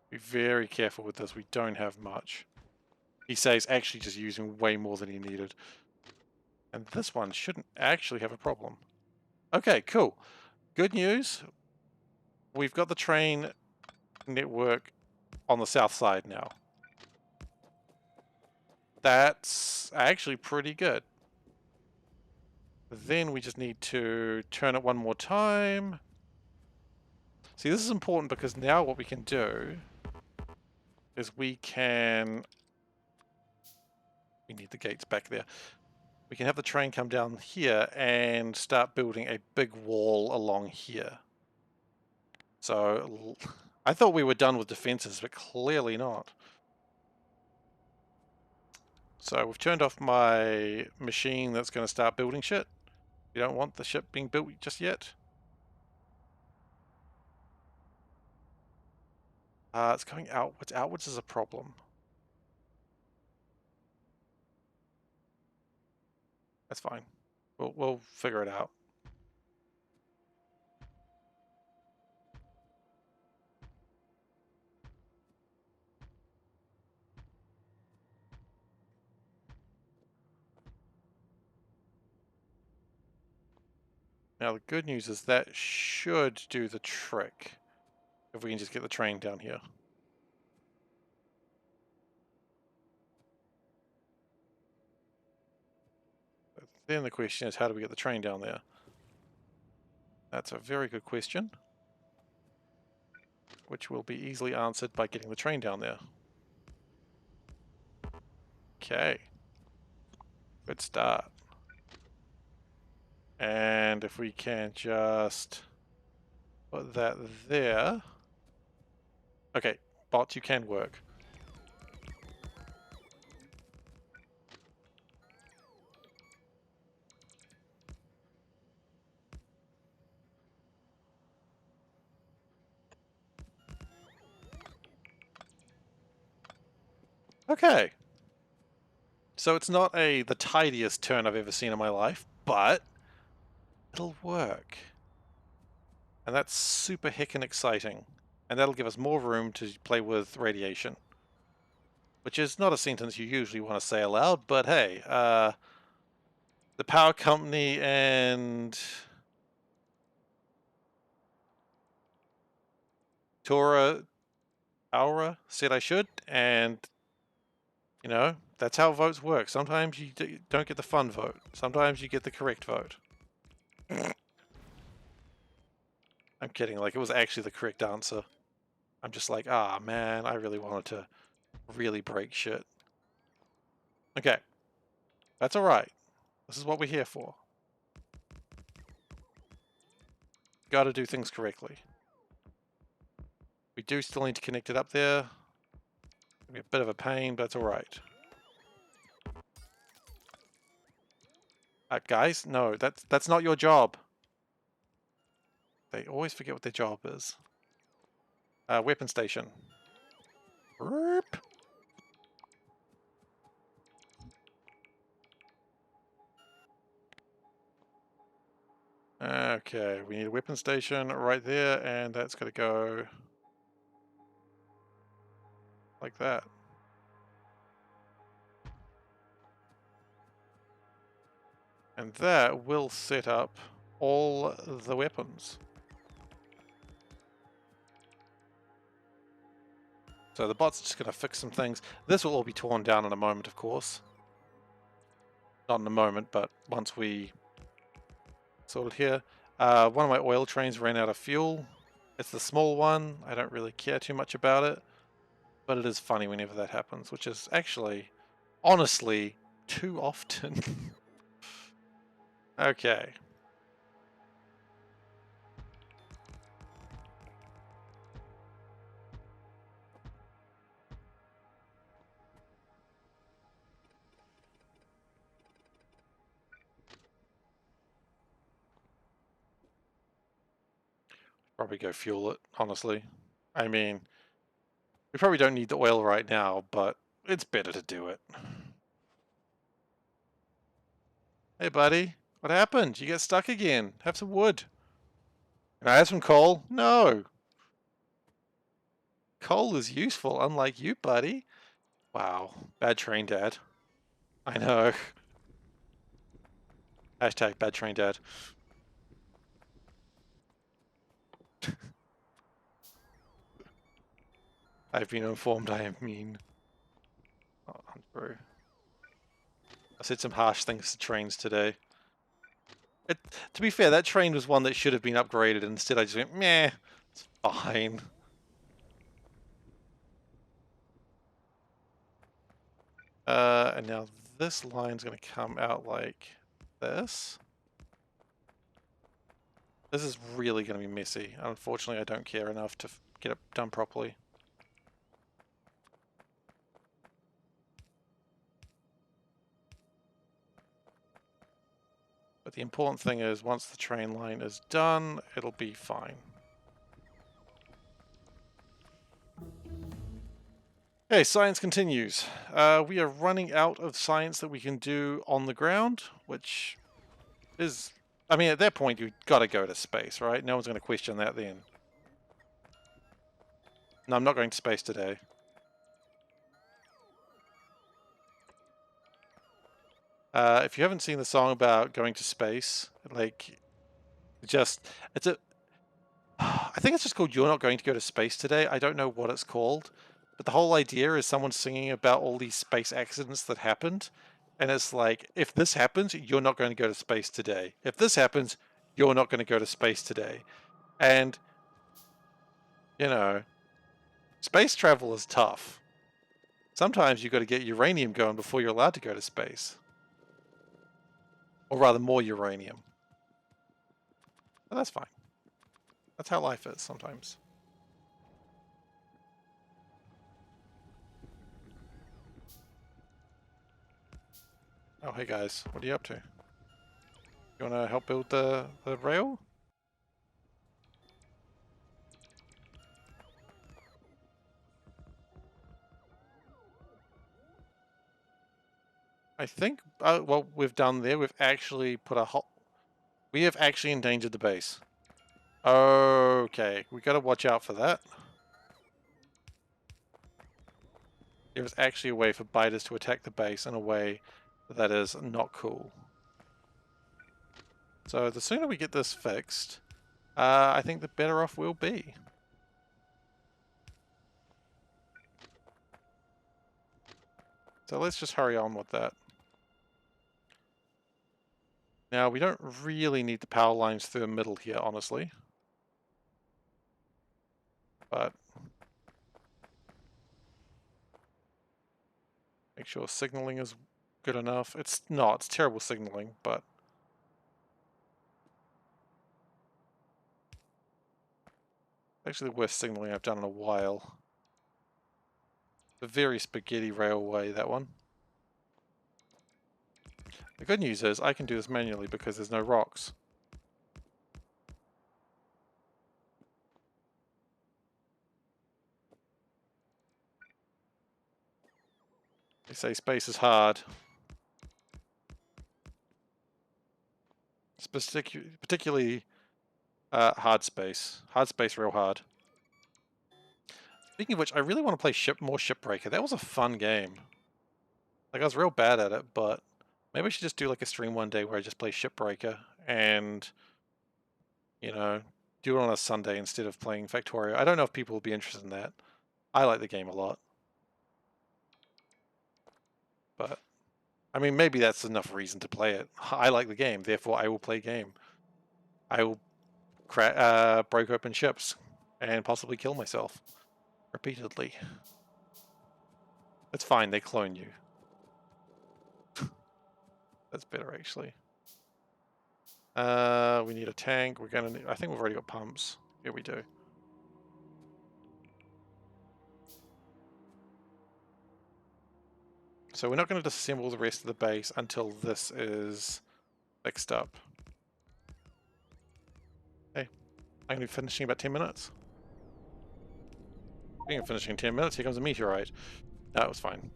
Be very careful with this. We don't have much. He says actually just using way more than he needed. And this one shouldn't actually have a problem. Okay, cool. Good news. We've got the train network on the south side now. That's actually pretty good. Then we just need to turn it one more time. See, this is important because now what we can do is we need the gates back there. We can have the train come down here and start building a big wall along here. So I thought we were done with defenses, but clearly not. So we've turned off my machine that's going to start building shit. You don't want the ship being built just yet. It's going outwards. Outwards is a problem. That's fine. We'll figure it out. Now the good news is that should do the trick. If we can just get the train down here. But then the question is, how do we get the train down there? That's a very good question, which will be easily answered by getting the train down there. Okay. Good start. And if we can just put that there. Okay, bots, you can work. Okay. So it's not the tidiest turn I've ever seen in my life, but it'll work. And that's super heckin' exciting. And that'll give us more room to play with radiation. Which is not a sentence you usually want to say aloud, but hey, the power company and Aura said I should, and you know, that's how votes work. Sometimes you don't get the fun vote. Sometimes you get the correct vote. I'm kidding, like it was actually the correct answer. I'm just like, ah man, I really wanted to really break shit. Okay. That's alright. This is what we're here for. Gotta do things correctly. We do still need to connect it up there. It'll be a bit of a pain, but it's alright. Guys, no, that's not your job. They always forget what their job is. Weapon station. Burp. Okay, we need a weapon station right there, and that's got to go like that. And that will set up all the weapons. So the bot's just going to fix some things. This will all be torn down in a moment, of course. Not in a moment, but once we sort it here. One of my oil trains ran out of fuel. It's the small one. I don't really care too much about it. But it is funny whenever that happens, which is actually, honestly, too often. Okay. Probably go fuel it, honestly. I mean, we probably don't need the oil right now, but it's better to do it. Hey, buddy. What happened? You get stuck again. Have some wood. Can I have some coal? No. Coal is useful, unlike you, buddy. Wow. Bad train dad. I know. Hashtag bad train dad. I've been informed I am mean. Oh, untrue. I said some harsh things to trains today. To be fair, that train was one that should have been upgraded. Instead, I just went, meh, it's fine. And now this line's going to come out like this. This is really going to be messy. Unfortunately, I don't care enough to get it done properly. But the important thing is, once the train line is done, it'll be fine. Okay, science continues. We are running out of science that we can do on the ground, which is... I mean, at that point, you've got to go to space, right? No one's going to question that then. No, I'm not going to space today. If you haven't seen the song about going to space, like, it's a... I think it's just called You're Not Going to Go to Space Today. I don't know what it's called. But the whole idea is someone singing about all these space accidents that happened. And it's like, if this happens, you're not going to go to space today. If this happens, you're not going to go to space today. And, you know, space travel is tough. Sometimes you've got to get uranium going before you're allowed to go to space. Or rather, more uranium. But that's fine. That's how life is sometimes. Oh, hey guys, what are you up to? You want to help build the rail? I think what we've done there, we've actually put a hole. We have actually endangered the base. Okay, we got to watch out for that. There is actually a way for biters to attack the base in a way that is not cool. So the sooner we get this fixed, I think the better off we'll be. So let's just hurry on with that. Now, we don't really need the power lines through the middle here, honestly. But make sure signaling is good enough. It's not, it's terrible signaling, but actually the worst signaling I've done in a while. A very spaghetti railway, that one. The good news is I can do this manually because there's no rocks. They say space is hard. Particularly hard space. Hard space real hard. Speaking of which, I really want to play more Shipbreaker. That was a fun game. Like, I was real bad at it, but Maybe I should just do like a stream one day where I just play Shipbreaker and, you know, do it on a Sunday instead of playing Factorio. I don't know if people will be interested in that. I like the game a lot. But, I mean, maybe that's enough reason to play it. I like the game, therefore I will play game. I will break open ships and possibly kill myself repeatedly. It's fine, they clone you. That's better, actually. We need a tank. We're gonna need, I think we've already got pumps. Yeah, we do. So we're not going to disassemble the rest of the base until this is fixed up. Hey, I'm going to be finishing in about 10 minutes. Being finishing in 10 minutes, here comes a meteorite. That was fine.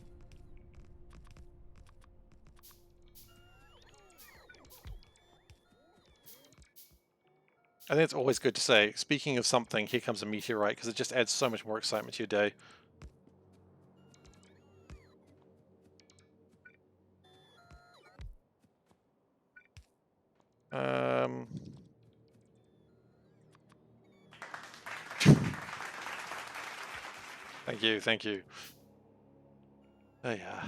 I think it's always good to say, speaking of something, here comes a meteorite, because it just adds so much more excitement to your day. Thank you, thank you. Oh yeah.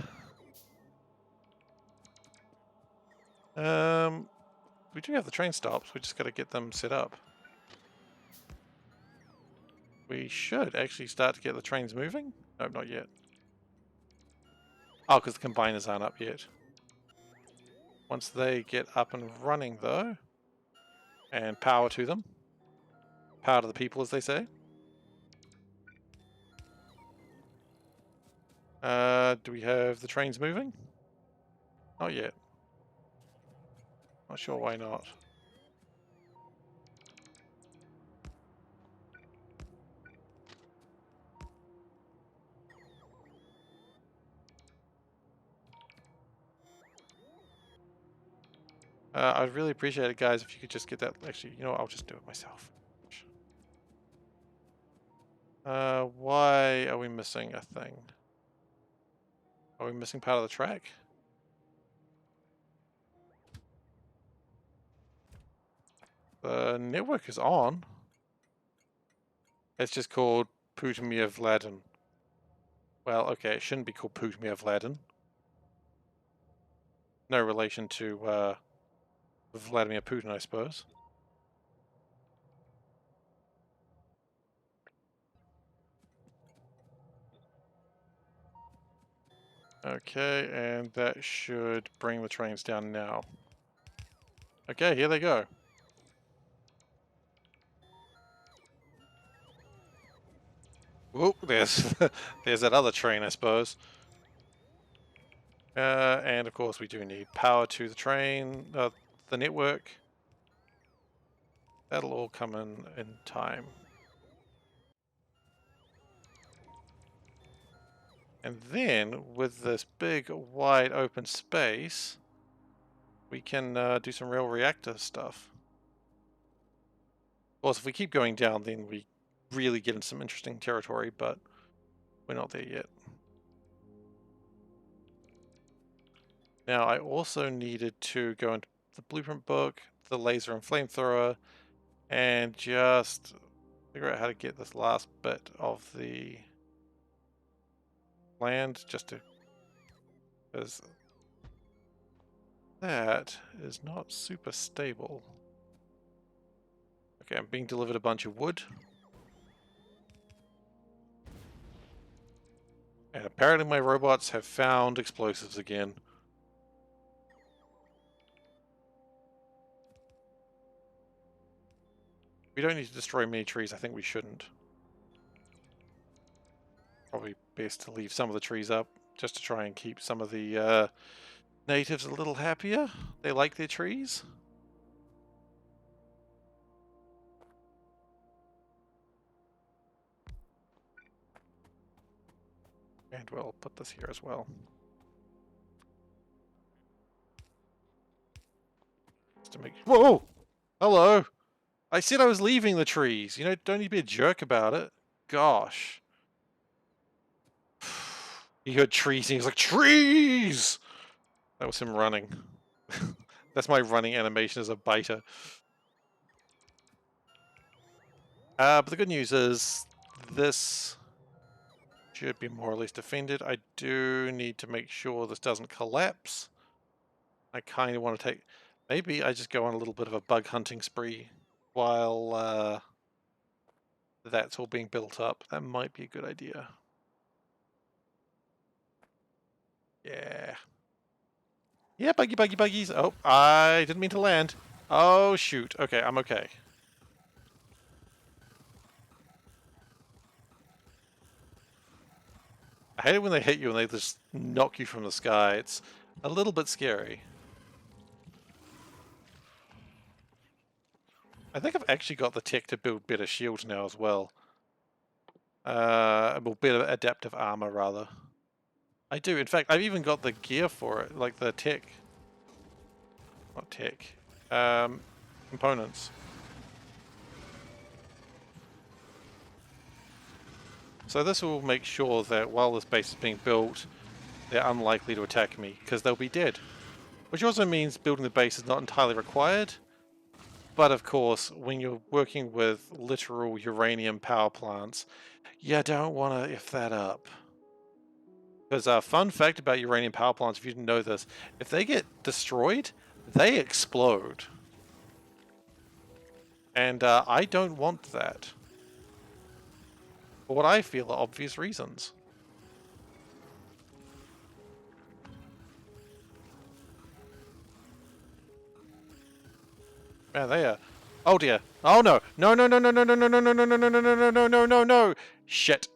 We do have the train stops, we just got to get them set up. We should actually start to get the trains moving? No, not yet. Oh, because the combiners aren't up yet. Once they get up and running, though, and power to them. Power to the people, as they say. Do we have the trains moving? Not yet. Not sure why not. I'd really appreciate it, guys, if you could just get that. Actually, you know what? I'll just do it myself. Why are we missing a thing? Are we missing part of the track? The network is on. It's just called Putin Vladin. Well, okay, it shouldn't be called Putin Vladin. No relation to Vladimir Putin, I suppose. Okay, and that should bring the trains down now. Okay, here they go. Whoop, there's there's that other train, I suppose. And of course we do need power to the train, the network. That'll all come in time. And then, with this big, wide open space, we can do some real reactor stuff. Of course, if we keep going down, then we really get into some interesting territory, but we're not there yet. Now, I also needed to go into the blueprint book, the laser and flamethrower, and just figure out how to get this last bit of the land, just to, because that is not super stable. Okay, I'm being delivered a bunch of wood. And apparently my robots have found explosives again. We don't need to destroy many trees, I think we shouldn't. Probably best to leave some of the trees up, just to try and keep some of the natives a little happier. They like their trees. And we'll put this here as well. Just to make... Whoa! Hello! I said I was leaving the trees. You know, don't need to be a jerk about it. Gosh. He heard trees and he was like, trees! That was him running. That's my running animation as a beta. But the good news is this should be more or less defended. I do need to make sure this doesn't collapse. I kind of want to take... Maybe I just go on a little bit of a bug hunting spree while that's all being built up. That might be a good idea. Yeah. Yeah, buggies. Oh, I didn't mean to land. Oh, shoot. Okay, I'm okay. I hate it when they hit you and they just knock you from the sky. It's a little bit scary. I think I've actually got the tech to build better shields now as well. Well, better adaptive armor, rather. I do. In fact, I've even got the gear for it, like the tech. Not tech. Components. So this will make sure that while this base is being built, they're unlikely to attack me, because they'll be dead. Which also means building the base is not entirely required. But of course, when you're working with literal uranium power plants, you don't want to F that up. Because a fun fact about uranium power plants, if you didn't know this, if they get destroyed, they explode. And I don't want that. For what I feel are obvious reasons. Man, they are... Oh dear. Oh no. No, no, no, no, no, no, no, no, no, no, no, no, no, no, no, no, no, no. Shit.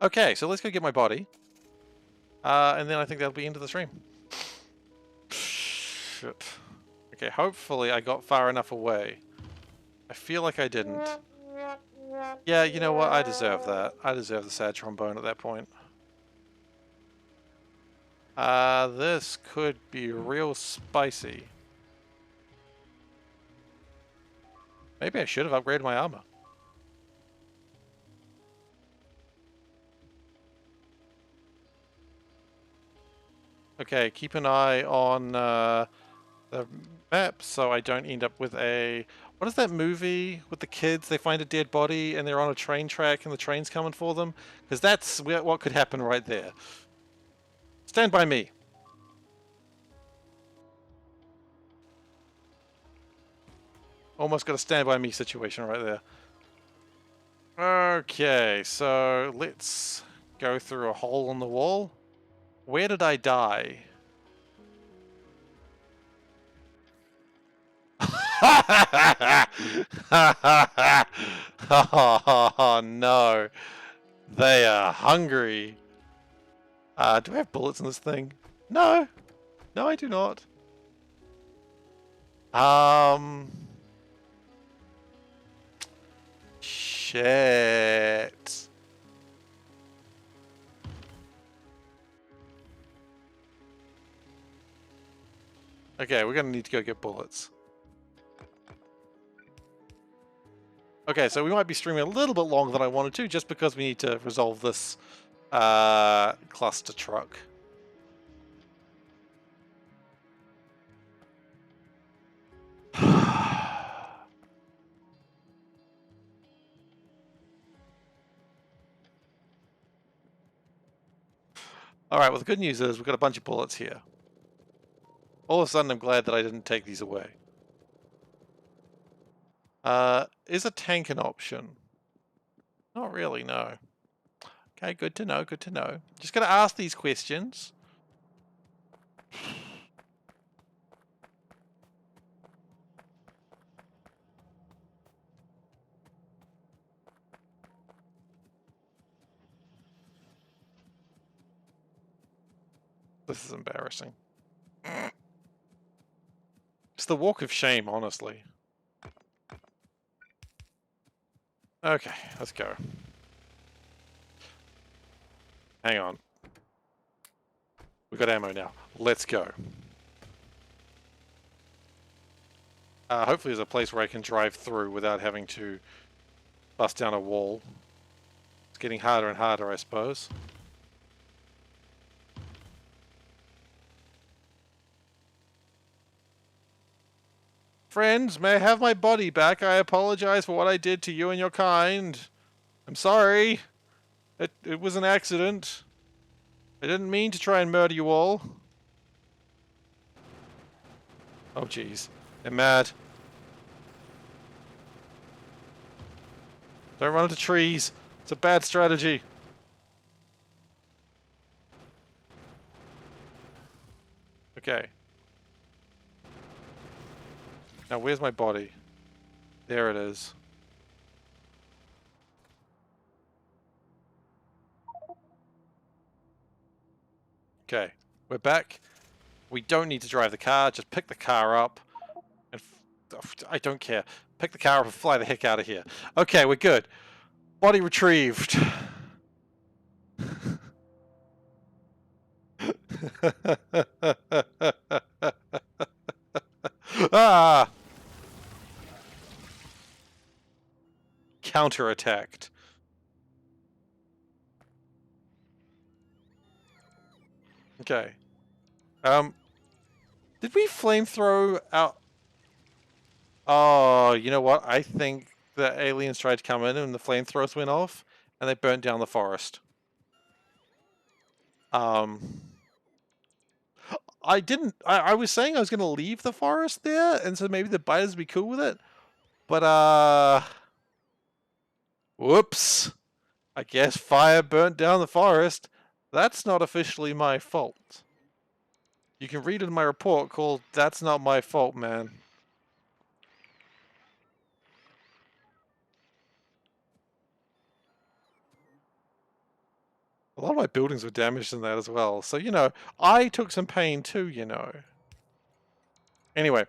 Okay, so let's go get my body. And then I think that'll be into the stream. Shit. Okay, hopefully I got far enough away. I feel like I didn't. Yeah, you know what? I deserve that. I deserve the sad trombone at that point. This could be real spicy. Maybe I should have upgraded my armor. Okay, keep an eye on the map so I don't end up with a... What is that movie with the kids? They find a dead body and they're on a train track and the train's coming for them? Because that's what could happen right there. Stand by me. Almost got a stand by me situation right there. Okay, so let's go through a hole in the wall. Where did I die? Oh no. They are hungry. Do I have bullets in this thing? No. No, I do not. Shit. Okay, we're gonna need to go get bullets. Okay, so we might be streaming a little bit longer than I wanted to, just because we need to resolve this cluster truck. Alright, well the good news is we've got a bunch of bullets here. All of a sudden I'm glad that I didn't take these away. Is a tank an option? Not really, no. Okay, good to know, good to know. Just gotta ask these questions. This is embarrassing. It's the walk of shame, honestly. Okay, let's go. Hang on. We've got ammo now. Let's go. Hopefully there's a place where I can drive through without having to bust down a wall. It's getting harder and harder, I suppose. Friends, may I have my body back? I apologize for what I did to you and your kind. I'm sorry. It was an accident. I didn't mean to try and murder you all. Oh, jeez. They're mad. Don't run into trees. It's a bad strategy. Okay. Now, where's my body? There it is. Okay. We're back. We don't need to drive the car. Just pick the car up. And I don't care. Pick the car up and fly the heck out of here. Okay, we're good. Body retrieved. Ah! Counterattacked. Okay. Did we flamethrow out? Oh, you know what? I think the aliens tried to come in and the flamethrowers went off and they burnt down the forest. I didn't. I was saying I was going to leave the forest there, and so maybe the biters would be cool with it. But, whoops. I guess fire burnt down the forest. That's not officially my fault. You can read in my report called That's Not My Fault, Man. A lot of my buildings were damaged in that as well. So, you know, I took some pain too, you know. Anyway,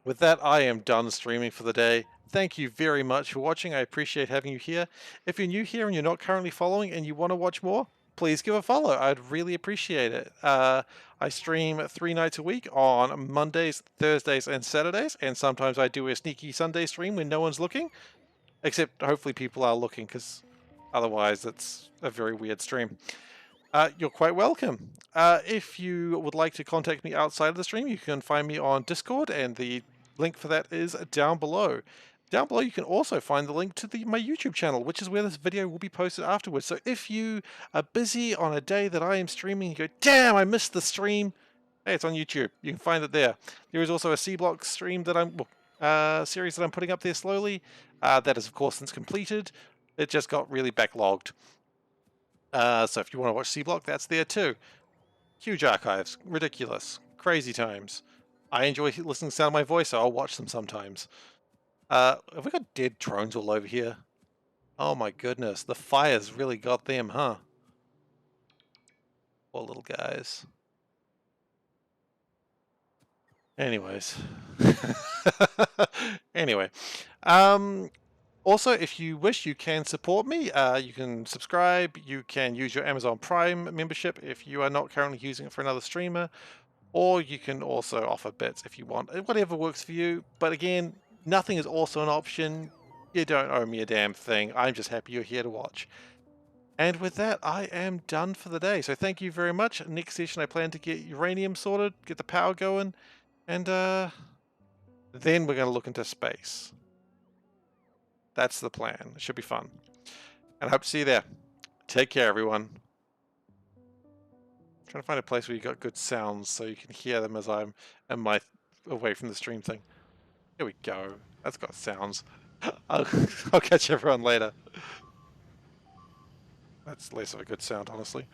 with that, I am done streaming for the day. Thank you very much for watching. I appreciate having you here. If you're new here and you're not currently following and you want to watch more, please give a follow. I'd really appreciate it. I stream 3 nights a week on Mondays, Thursdays, and Saturdays. And sometimes I do a sneaky Sunday stream when no one's looking. Except hopefully people are looking, because otherwise it's a very weird stream. You're quite welcome. If you would like to contact me outside of the stream, you can find me on Discord, and the link for that is down below. Down below, you can also find the link to my YouTube channel, which is where this video will be posted afterwards. So if you are busy on a day that I am streaming, you go, damn, I missed the stream. Hey, it's on YouTube. You can find it there. There is also a C-Block stream that series that I'm putting up there slowly. That is, of course, since completed. It just got really backlogged. So if you want to watch C-Block, that's there too. Huge archives. Ridiculous. Crazy times. I enjoy listening to the sound of my voice, so I'll watch them sometimes. Have we got dead drones all over here? Oh my goodness. The fire's really got them, huh? Poor little guys. Anyways. Anyway. Also, if you wish, you can support me. You can subscribe. You can use your Amazon Prime membership if you are not currently using it for another streamer. Or you can also offer bits if you want. Whatever works for you. But again, nothing is also an option. You don't owe me a damn thing. I'm just happy you're here to watch. And with that, I am done for the day. So thank you very much. Next session, I plan to get uranium sorted, get the power going, and then we're going to look into space. That's the plan. It should be fun. And I hope to see you there. Take care, everyone. I'm trying to find a place where you got good sounds so you can hear them as I'm away from the stream thing. Here we go. That's got sounds. I'll catch everyone later. That's less of a good sound, honestly.